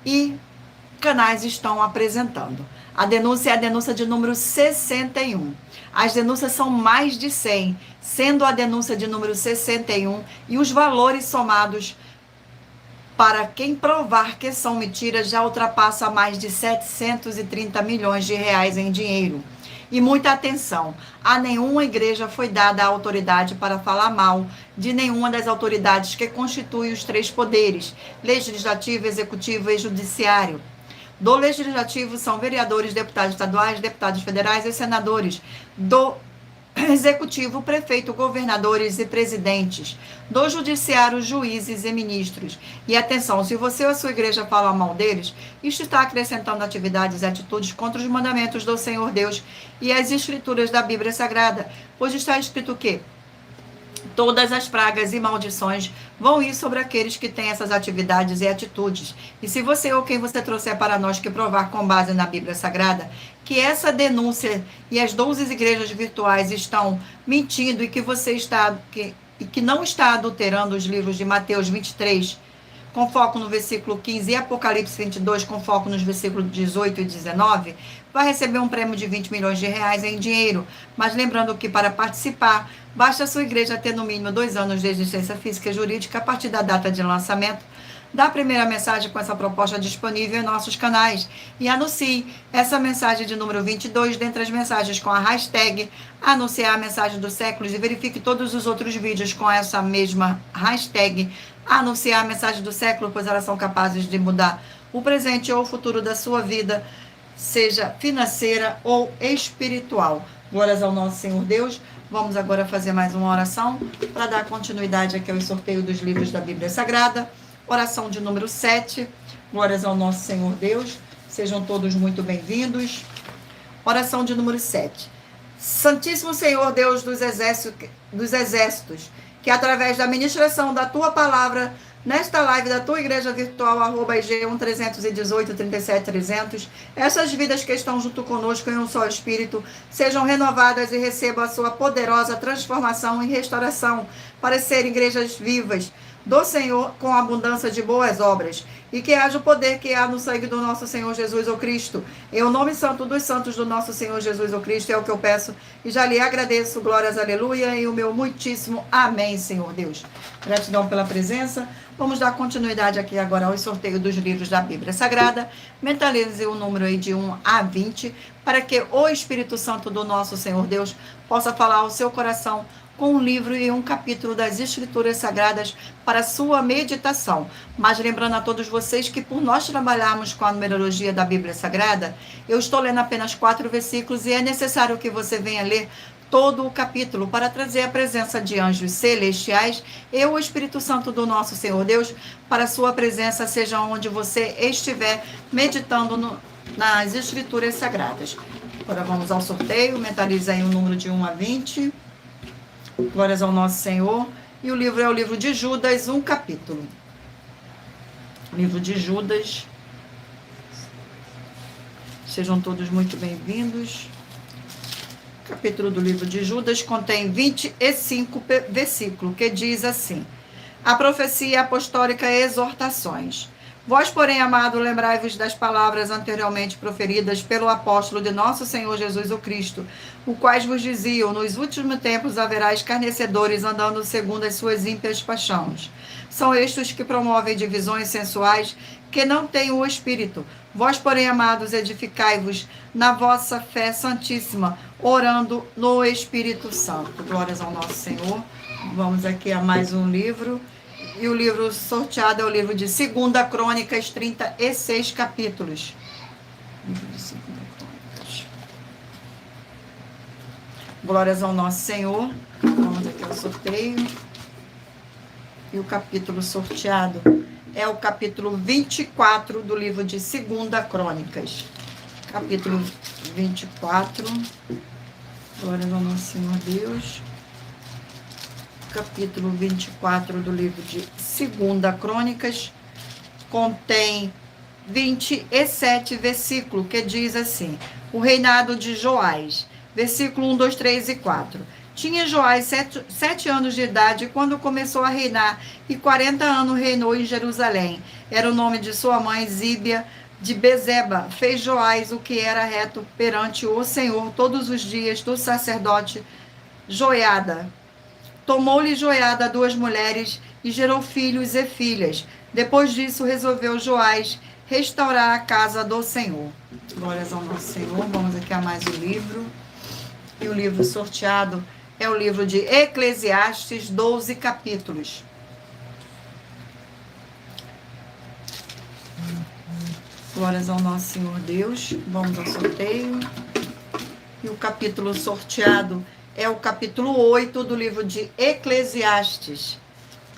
e canais estão apresentando. A denúncia é a denúncia de número 61. As denúncias são mais de 100, sendo a denúncia de número 61 e os valores somados para quem provar que são mentiras já ultrapassa mais de 730 milhões de reais em dinheiro. E muita atenção, a nenhuma igreja foi dada a autoridade para falar mal de nenhuma das autoridades que constituem os 3 poderes, legislativo, executivo e judiciário. Do legislativo são vereadores, deputados estaduais, deputados federais e senadores. Do executivo, prefeito, governadores e presidentes. Do judiciário, juízes e ministros. E atenção, se você ou a sua igreja fala mal deles, isto está acrescentando atividades e atitudes contra os mandamentos do Senhor Deus e as escrituras da Bíblia Sagrada. Pois está escrito o quê? Todas as pragas e maldições vão ir sobre aqueles que têm essas atividades e atitudes. E se você ou quem você trouxer para nós que provar com base na Bíblia Sagrada que essa denúncia e as 12 igrejas virtuais estão mentindo e que você está que não está adulterando os livros de Mateus 23, com foco no versículo 15 e Apocalipse 22, com foco nos versículos 18 e 19, vai receber um prêmio de 20 milhões de reais em dinheiro. Mas lembrando que para participar, basta a sua igreja ter no mínimo 2 anos de existência física e jurídica a partir da data de lançamento da primeira mensagem com essa proposta disponível em nossos canais. E anuncie essa mensagem de número 22 dentre as mensagens com a hashtag anunciar a mensagem dos séculos e verifique todos os outros vídeos com essa mesma hashtag anunciar a mensagem do século, pois elas são capazes de mudar o presente ou o futuro da sua vida, seja financeira ou espiritual. Glórias ao nosso Senhor Deus. Vamos agora fazer mais uma oração para dar continuidade aqui ao sorteio dos livros da Bíblia Sagrada. Oração de número 7. Glórias ao nosso Senhor Deus. Sejam todos muito bem-vindos. Oração de número 7. Santíssimo Senhor Deus dos exércitos, que através da ministração da tua palavra, nesta live da tua igreja virtual, @IG1 318 37 300, essas vidas que estão junto conosco em um só espírito, sejam renovadas e recebam a sua poderosa transformação e restauração para serem igrejas vivas do Senhor com abundância de boas obras, e que haja o poder que há no sangue do nosso Senhor Jesus o Cristo. Em o nome santo dos santos do nosso Senhor Jesus o Cristo é o que eu peço e já lhe agradeço. Glórias, aleluia, e o meu muitíssimo amém, Senhor Deus. Gratidão pela presença. Vamos dar continuidade aqui agora ao sorteio dos livros da Bíblia Sagrada. Mentalize o número aí de 1 a 20, para que o Espírito Santo do nosso Senhor Deus possa falar ao seu coração com um livro e um capítulo das Escrituras Sagradas para sua meditação. Mas lembrando a todos vocês que por nós trabalharmos com a numerologia da Bíblia Sagrada, eu estou lendo apenas 4 versículos e é necessário que você venha ler todo o capítulo para trazer a presença de anjos celestiais e o Espírito Santo do nosso Senhor Deus para a sua presença, seja onde você estiver meditando nas Escrituras Sagradas. Agora vamos ao sorteio. Mentalize aí o número de 1 a 20. Glórias ao nosso Senhor. E o livro é o livro de Judas, um capítulo. Livro de Judas. Sejam todos muito bem-vindos. O capítulo do livro de Judas contém 25 versículos, que diz assim: a profecia apostólica e exortações. Vós, porém, amado, lembrai-vos das palavras anteriormente proferidas pelo apóstolo de nosso Senhor Jesus o Cristo, o quais vos diziam: nos últimos tempos haverá escarnecedores andando segundo as suas ímpias paixões. São estes que promovem divisões sensuais, que não têm o Espírito. Vós, porém, amados, edificai-vos na vossa fé santíssima, orando no Espírito Santo. Glórias ao nosso Senhor. Vamos aqui a mais um livro. E o livro sorteado é o livro de 2 Crônicas, 36 capítulos. Livro de 2 Crônicas. Glórias ao nosso Senhor. Vamos aqui ao sorteio. E o capítulo sorteado é o capítulo 24 do livro de 2 Crônicas. Capítulo 24. Glórias ao nosso Senhor Deus. Capítulo 24 do livro de 2 Crônicas contém 27 versículos, que diz assim: o reinado de Joás, versículo 1, 2, 3 e 4. Tinha Joás 7 anos de idade quando começou a reinar, e 40 anos reinou em Jerusalém. Era o nome de sua mãe, Zíbia de Bezeba. Fez Joás o que era reto perante o Senhor todos os dias do sacerdote Joiada. Tomou-lhe Joiada 2 mulheres e gerou filhos e filhas. Depois disso, resolveu Joás restaurar a casa do Senhor. Glórias ao nosso Senhor. Vamos aqui a mais um livro. E o livro sorteado é o livro de Eclesiastes, 12 capítulos. Glórias ao nosso Senhor Deus. Vamos ao sorteio. E o capítulo sorteado é o capítulo 8 do livro de Eclesiastes.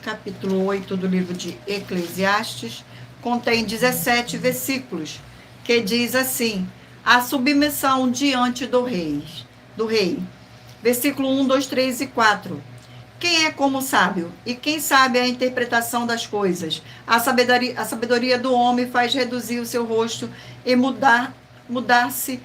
Capítulo 8 do livro de Eclesiastes contém 17 versículos, que diz assim: a submissão diante do rei. Versículo 1, 2, 3 e 4. Quem é como o sábio? E quem sabe a interpretação das coisas? A sabedoria do homem faz reduzir o seu rosto e mudar-se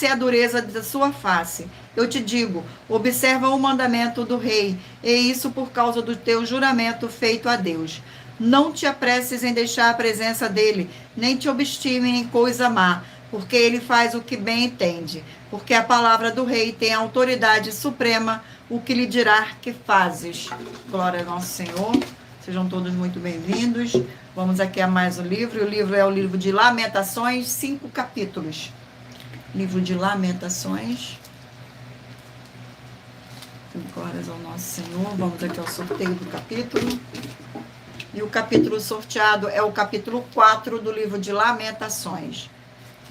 a dureza da sua face. Eu te digo, observa o mandamento do rei, e isso por causa do teu juramento feito a Deus. Não te apresses em deixar a presença dele, nem te obstine em coisa má, porque ele faz o que bem entende. Porque a palavra do rei tem autoridade suprema, o que lhe dirá que fazes. Glória ao nosso Senhor. Sejam todos muito bem-vindos. Vamos aqui a mais um livro. O livro é o livro de Lamentações, 5 capítulos. Livro de Lamentações. Glórias ao nosso Senhor. Vamos aqui ao sorteio do capítulo. E o capítulo sorteado é o capítulo 4 do livro de Lamentações.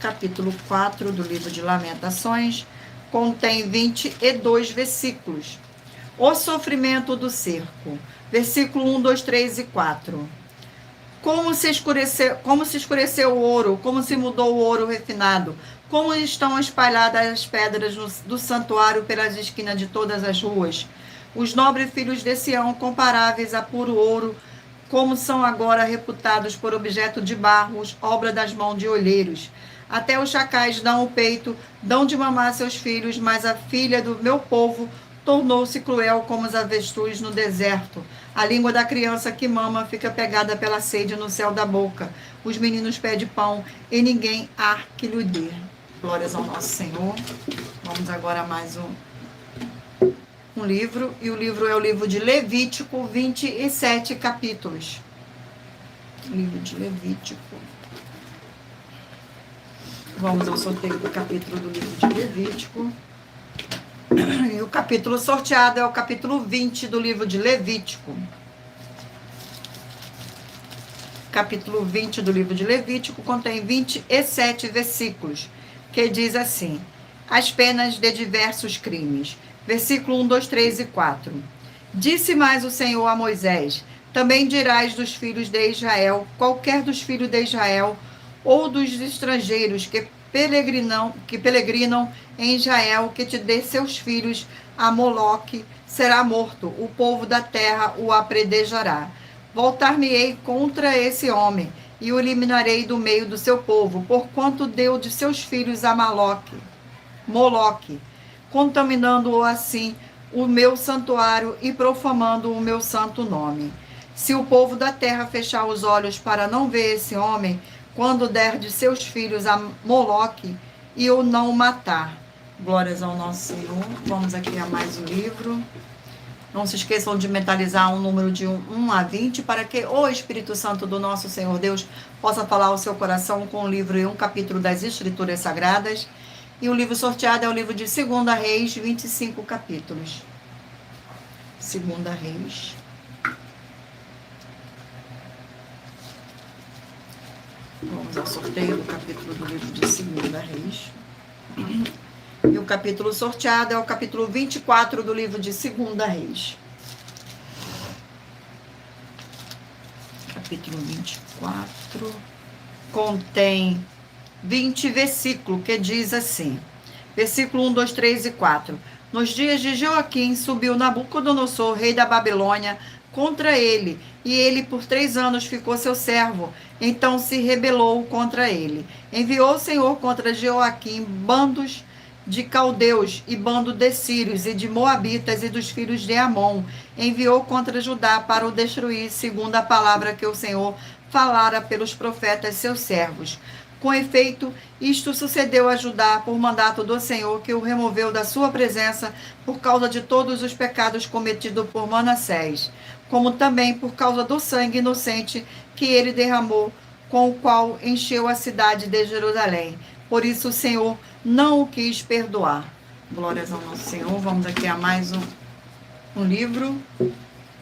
Capítulo 4 do livro de Lamentações contém 22 versículos. O sofrimento do cerco. Versículo 1, 2, 3 e 4. Como se escureceu o ouro, como se mudou o ouro refinado, como estão espalhadas as pedras do santuário pelas esquinas de todas as ruas. Os nobres filhos de Sião, comparáveis a puro ouro, como são agora reputados por objeto de barros, obra das mãos de olheiros. Até os chacais dão o peito, dão de mamar a seus filhos, mas a filha do meu povo tornou-se cruel como os avestruz no deserto. A língua da criança que mama fica pegada pela sede no céu da boca. Os meninos pedem pão e ninguém há que lhe dê. Glórias ao nosso Senhor. Vamos agora a mais um livro. E o livro é o livro de Levítico, 27 capítulos. Livro de Levítico. Vamos ao sorteio do capítulo do livro de Levítico. E o capítulo sorteado é o capítulo 20 do livro de Levítico. Capítulo 20 do livro de Levítico contém 27 versículos, que diz assim: as penas de diversos crimes. Versículo 1, 2, 3 e 4. Disse mais o Senhor a Moisés: também dirás dos filhos de Israel, qualquer dos filhos de Israel, ou dos estrangeiros que peregrinam em Israel, que te dê seus filhos a Moloque, será morto, o povo da terra o apredejará. Voltar-me-ei contra esse homem, e o eliminarei do meio do seu povo, porquanto deu de seus filhos a Moloque, contaminando-o assim o meu santuário e profanando o meu santo nome. Se o povo da terra fechar os olhos para não ver esse homem, quando der de seus filhos a Moloque e o não matar. Glórias ao nosso Senhor. Vamos aqui a mais um livro. Não se esqueçam de mentalizar um número de 1 a 20 para que o Espírito Santo do nosso Senhor Deus possa falar ao seu coração com o livro e um capítulo das Escrituras Sagradas. E o livro sorteado é o livro de 2 Reis, 25 capítulos. 2 Reis. Vamos ao sorteio do capítulo do livro de 2 Reis. E o capítulo sorteado é o capítulo 24 do livro de 2 Reis. Capítulo 24 contém 20 versículos, que diz assim. Versículo 1, 2, 3 e 4. Nos dias de Joaquim subiu Nabucodonosor, rei da Babilônia, contra ele, e ele por 3 anos ficou seu servo. Então se rebelou contra ele. Enviou o Senhor contra Joaquim bandos de caldeus e bando de sírios e de moabitas e dos filhos de Amon. Enviou contra Judá para o destruir, segundo a palavra que o Senhor falara pelos profetas seus servos. Com efeito, isto sucedeu a Judá por mandato do Senhor, que o removeu da sua presença por causa de todos os pecados cometidos por Manassés, como também por causa do sangue inocente que ele derramou, com o qual encheu a cidade de Jerusalém. Por isso o Senhor não o quis perdoar. Glórias ao nosso Senhor. Vamos aqui a mais um livro.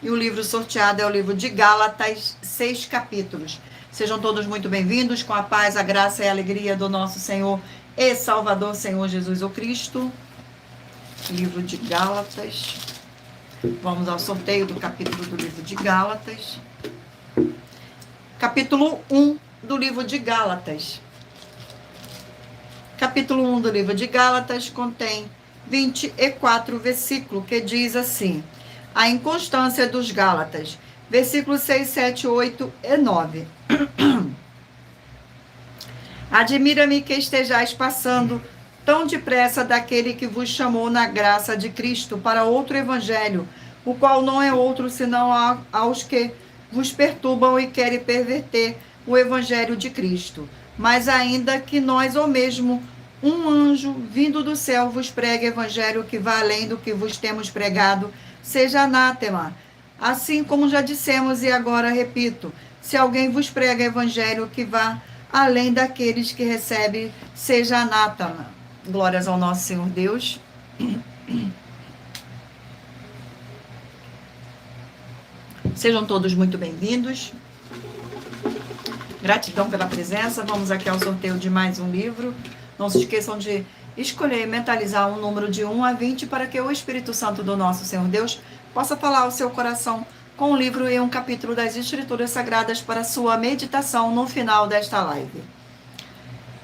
E o livro sorteado é o livro de Gálatas, 6 capítulos. Sejam todos muito bem-vindos, com a paz, a graça e a alegria do nosso Senhor e Salvador, Senhor Jesus o Cristo. Livro de Gálatas. Vamos ao sorteio do capítulo do livro de Gálatas. Capítulo 1 do livro de Gálatas. Capítulo 1 do livro de Gálatas contém 24 versículos, que diz assim: a inconstância dos Gálatas. Versículos 6, 7, 8 e 9. Admira-me que estejais passando tão depressa daquele que vos chamou na graça de Cristo para outro evangelho, o qual não é outro senão aos que vos perturbam e querem perverter o evangelho de Cristo. Mas ainda que nós ou mesmo um anjo vindo do céu vos pregue evangelho que vá além do que vos temos pregado, seja anátema. Assim como já dissemos e agora repito, se alguém vos prega evangelho que vá além daqueles que recebe, seja anátema. Glórias ao nosso Senhor Deus. Sejam todos muito bem-vindos. Gratidão pela presença. Vamos aqui ao sorteio de mais um livro. Não se esqueçam de escolher e mentalizar um número de 1 a 20 para que o Espírito Santo do nosso Senhor Deus possa falar ao seu coração com um livro e um capítulo das Escrituras Sagradas para sua meditação no final desta live.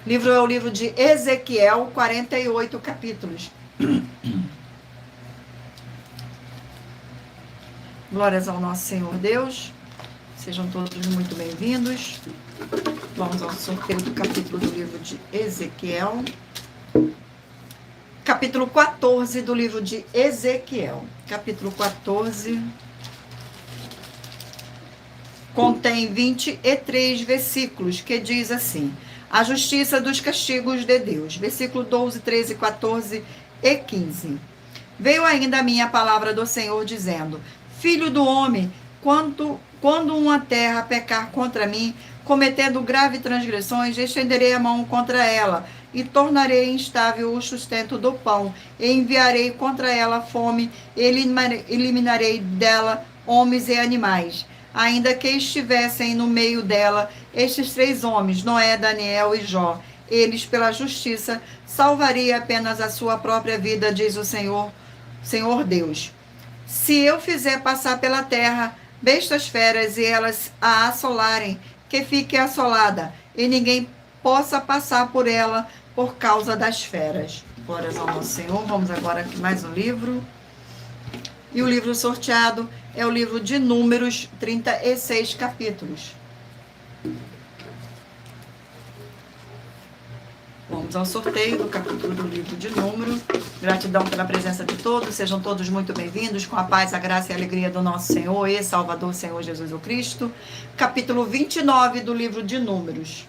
O livro é o livro de Ezequiel, 48 capítulos. Glórias ao nosso Senhor Deus. Sejam todos muito bem-vindos. Vamos ao sorteio do capítulo do livro de Ezequiel. Capítulo 14 do livro de Ezequiel. Capítulo 14 contém 23 versículos, que diz assim: a justiça dos castigos de Deus. Versículo 12, 13, 14 e 15. Veio ainda a minha palavra do Senhor, dizendo: Filho do homem, quando uma terra pecar contra mim, cometendo grave transgressões, estenderei a mão contra ela, e tornarei instável o sustento do pão, e enviarei contra ela fome, e eliminarei dela homens e animais. Ainda que estivessem no meio dela estes 3 homens, Noé, Daniel e Jó, eles, pela justiça, salvariam apenas a sua própria vida, diz o Senhor Deus. Se eu fizer passar pela terra bestas feras e elas a assolarem, que fique assolada, e ninguém possa passar por ela por causa das feras. Glórias ao nosso Senhor. Vamos agora aqui mais um livro. E o livro sorteado é o livro de Números, 36 capítulos. Vamos ao sorteio do capítulo do livro de Números. Gratidão pela presença de todos. Sejam todos muito bem-vindos, com a paz, a graça e a alegria do nosso Senhor e Salvador, Senhor Jesus o Cristo. Capítulo 29 do livro de Números.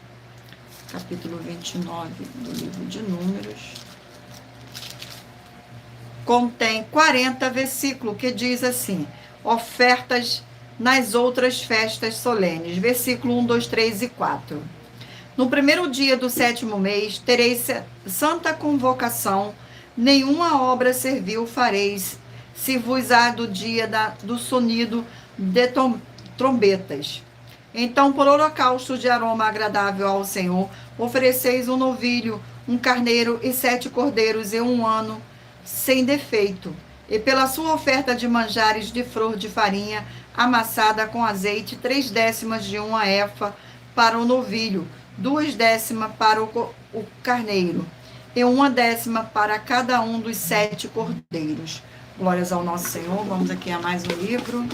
Capítulo 29 do livro de Números. Contém 40 versículos, que diz assim: ofertas nas outras festas solenes. Versículo 1, 2, 3 e 4. No primeiro dia do 7º mês, tereis santa convocação, nenhuma obra servil fareis, se vos há do dia do sonido de trombetas. Então, por holocausto de aroma agradável ao Senhor, ofereceis um novilho, um carneiro e 7 cordeiros e 1 ano sem defeito. E pela sua oferta de manjares de flor de farinha, amassada com azeite, 3/10 de 1 efa para o novilho, 2/10 para o carneiro, e 1/10 para cada um dos 7 cordeiros. Glórias ao nosso Senhor. Vamos aqui a mais um livro.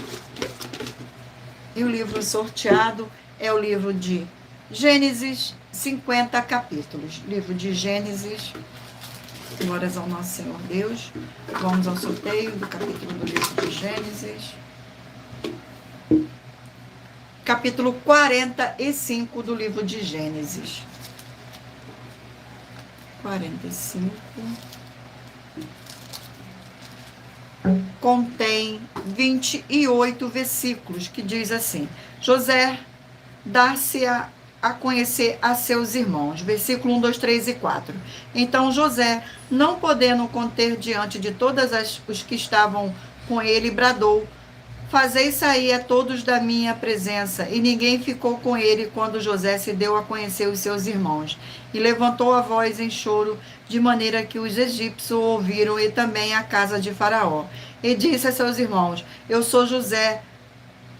E o livro sorteado é o livro de Gênesis, 50 capítulos. Livro de Gênesis. Glórias ao nosso Senhor Deus. Vamos ao sorteio do capítulo do livro de Gênesis. Capítulo 45 do livro de Gênesis. 45. Contém 28 versículos, que diz assim: José dar-se a conhecer a seus irmãos. Versículo 1, 2, 3 e 4. Então José, não podendo conter diante de todas os que estavam com ele, bradou: fazei sair a todos da minha presença. E ninguém ficou com ele quando José se deu a conhecer os seus irmãos. E levantou a voz em choro, de maneira que os egípcios o ouviram, e também a casa de Faraó. E disse a seus irmãos: eu sou José,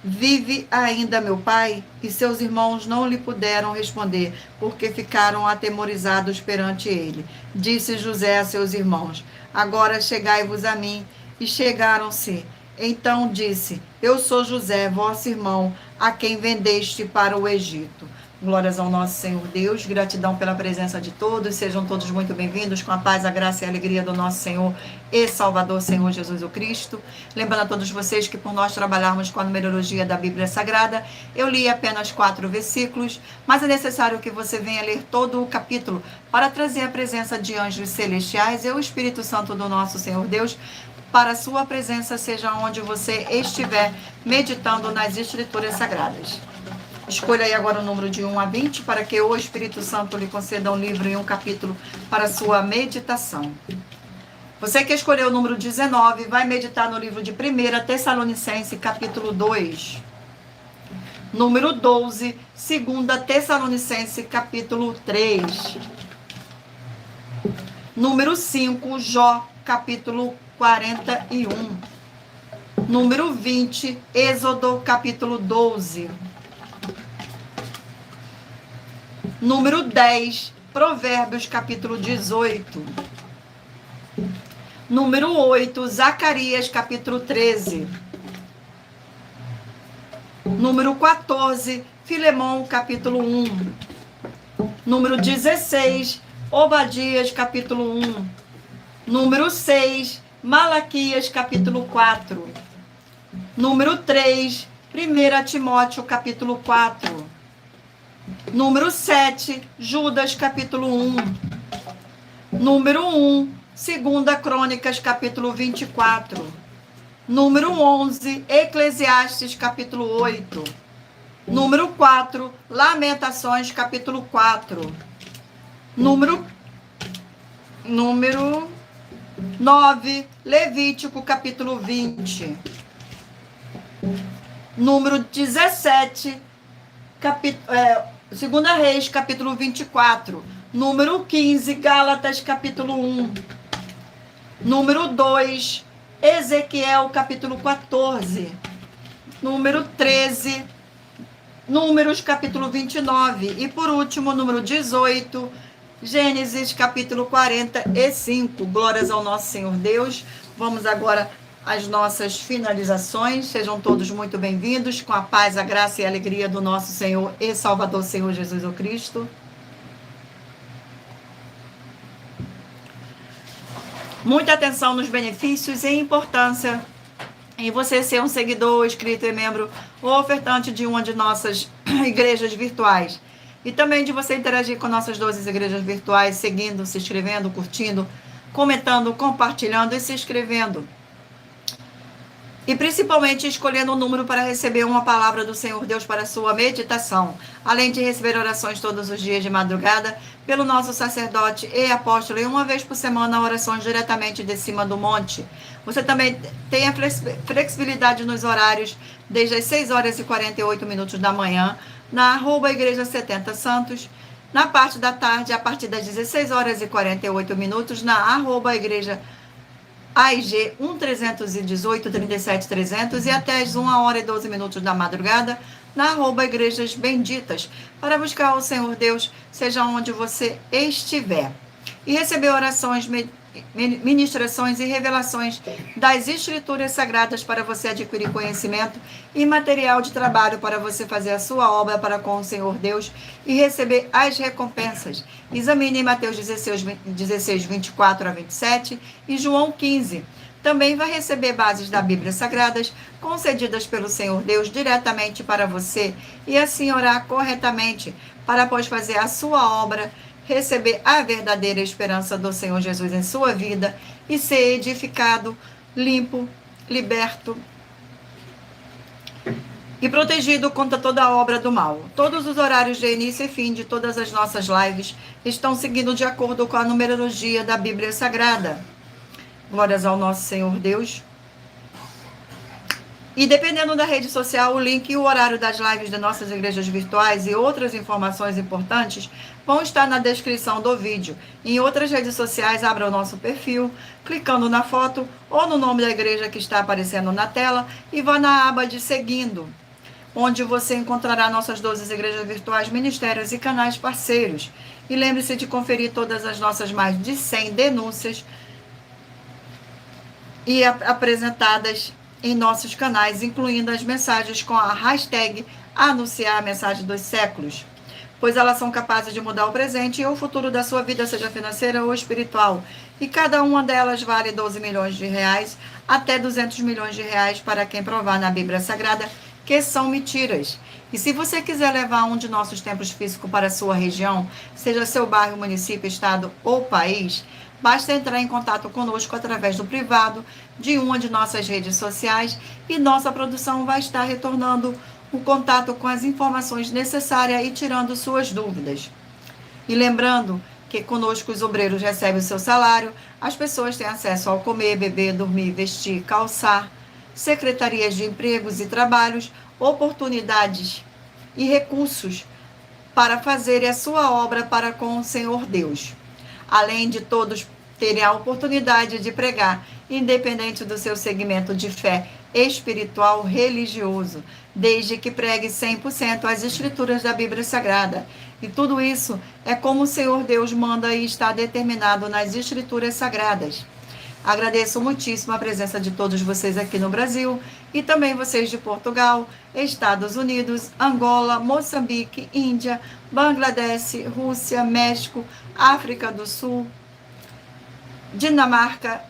vive ainda meu pai? E seus irmãos não lhe puderam responder, porque ficaram atemorizados perante ele. Disse José a seus irmãos: agora chegai-vos a mim. E chegaram-se Então disse: Eu sou José, vosso irmão, a quem vendeste para o Egito. Glórias ao nosso Senhor Deus, gratidão pela presença de todos, sejam todos muito bem-vindos, com a paz, a graça e a alegria do nosso Senhor e Salvador, Senhor Jesus o Cristo. Lembrando a todos vocês que por nós trabalharmos com a numerologia da Bíblia Sagrada, eu li apenas 4 versículos, mas é necessário que você venha ler todo o capítulo para trazer a presença de anjos celestiais e o Espírito Santo do nosso Senhor Deus, para a sua presença, seja onde você estiver meditando nas Escrituras Sagradas. Escolha aí agora o número de 1 a 20 para que o Espírito Santo lhe conceda um livro e um capítulo para a sua meditação. Você que escolheu o número 19 vai meditar no livro de 1 Tessalonicenses, capítulo 2. Número 12, 2 Tessalonicenses, capítulo 3. Número 5, Jó, capítulo 41. Número 20, Êxodo, capítulo 12. Número 10, Provérbios, capítulo 18. Número 8, Zacarias, capítulo 13. Número 14, Filemão, capítulo 1. Número 16, Obadias, capítulo 1. Número 6, Malaquias, capítulo 4. Número 3, 1 Timóteo, capítulo 4. Número 7, Judas, capítulo 1. Número 1, 2 Crônicas, capítulo 24. Número 11, Eclesiastes, capítulo 8. Número 4, Lamentações, capítulo 4. Número 9, Levítico, capítulo 20. Número 17, 2 Reis, capítulo 24. Número 15, Gálatas, capítulo 1. Número 2, Ezequiel, capítulo 14. Número 13, Números, capítulo 29. E por último, número 18, Gênesis, capítulo 45. Glórias ao nosso Senhor Deus. Vamos agora às nossas finalizações. Sejam todos muito bem-vindos, com a paz, a graça e a alegria do nosso Senhor e Salvador, Senhor Jesus o Cristo. Muita atenção nos benefícios e importância em você ser um seguidor, inscrito e membro ou ofertante de uma de nossas igrejas virtuais. E também de você interagir com nossas 12 igrejas virtuais, seguindo, se inscrevendo, curtindo, comentando, compartilhando e se inscrevendo. E principalmente escolhendo um número para receber uma palavra do Senhor Deus para a sua meditação. Além de receber orações todos os dias de madrugada pelo nosso sacerdote e apóstolo. E uma vez por semana, orações diretamente de cima do monte. Você também tem a flexibilidade nos horários desde as 6 horas e 48 minutos da manhã, na @Igreja 70 Santos. Na parte da tarde, a partir das 16 horas e 48 minutos, na @Igreja AIG 1318 37 300 e até as 1 hora e 12 minutos da madrugada na @Igrejas Benditas, para buscar o Senhor Deus, seja onde você estiver. E receber orações, ministrações e revelações das Escrituras Sagradas para você adquirir conhecimento e material de trabalho para você fazer a sua obra para com o Senhor Deus e receber as recompensas. Examine Mateus 16, 24 a 27 e João 15. Também vai receber bases da Bíblia Sagradas concedidas pelo Senhor Deus diretamente para você e assim orar corretamente para após fazer a sua obra, receber a verdadeira esperança do Senhor Jesus em sua vida e ser edificado, limpo, liberto e protegido contra toda a obra do mal. Todos os horários de início e fim de todas as nossas lives estão seguindo de acordo com a numerologia da Bíblia Sagrada. Glórias ao nosso Senhor Deus. E dependendo da rede social, o link e o horário das lives de nossas igrejas virtuais e outras informações importantes vão estar na descrição do vídeo. Em outras redes sociais, abra o nosso perfil, clicando na foto ou no nome da igreja que está aparecendo na tela e vá na aba de Seguindo, onde você encontrará nossas 12 igrejas virtuais, ministérios e canais parceiros. E lembre-se de conferir todas as nossas mais de 100 denúncias e apresentadas em nossos canais, incluindo as mensagens com a hashtag anunciar a mensagem dos séculos, pois elas são capazes de mudar o presente e o futuro da sua vida, seja financeira ou espiritual. E cada uma delas vale 12 milhões de reais até 200 milhões de reais para quem provar na Bíblia Sagrada que são mentiras. E se você quiser levar um de nossos templos físicos para a sua região, seja seu bairro, município, estado ou país, basta entrar em contato conosco através do privado de uma de nossas redes sociais e nossa produção vai estar retornando o contato com as informações necessárias e tirando suas dúvidas. E lembrando que conosco os obreiros recebem o seu salário, as pessoas têm acesso ao comer, beber, dormir, vestir, calçar, secretarias de empregos e trabalhos, oportunidades e recursos para fazer a sua obra para com o Senhor Deus. Além de todos terem a oportunidade de pregar, independente do seu segmento de fé espiritual religioso, desde que pregue 100% as escrituras da Bíblia Sagrada. E tudo isso é como o Senhor Deus manda e está determinado nas escrituras sagradas. Agradeço muitíssimo a presença de todos vocês aqui no Brasil e também vocês de Portugal, Estados Unidos, Angola, Moçambique, Índia, Bangladesh, Rússia, México, África do Sul, Dinamarca,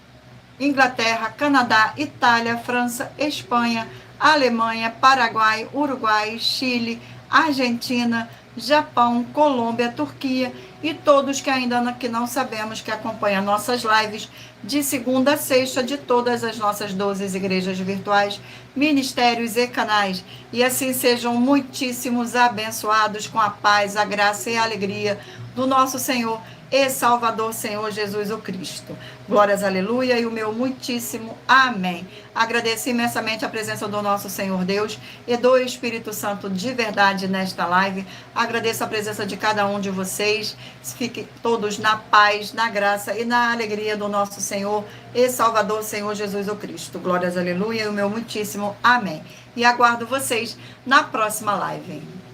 Inglaterra, Canadá, Itália, França, Espanha, Alemanha, Paraguai, Uruguai, Chile, Argentina, Japão, Colômbia, Turquia e todos que ainda não sabemos que acompanham nossas lives de segunda a sexta de todas as nossas 12 igrejas virtuais, ministérios e canais. E assim sejam muitíssimos abençoados com a paz, a graça e a alegria do nosso Senhor e Salvador, Senhor Jesus o Cristo. Glórias, aleluia, e o meu muitíssimo amém. Agradeço imensamente a presença do nosso Senhor Deus e do Espírito Santo de verdade nesta live. Agradeço a presença de cada um de vocês. Fiquem todos na paz, na graça e na alegria do nosso Senhor e Salvador, Senhor Jesus o Cristo. Glórias, aleluia, e o meu muitíssimo amém. E aguardo vocês na próxima live.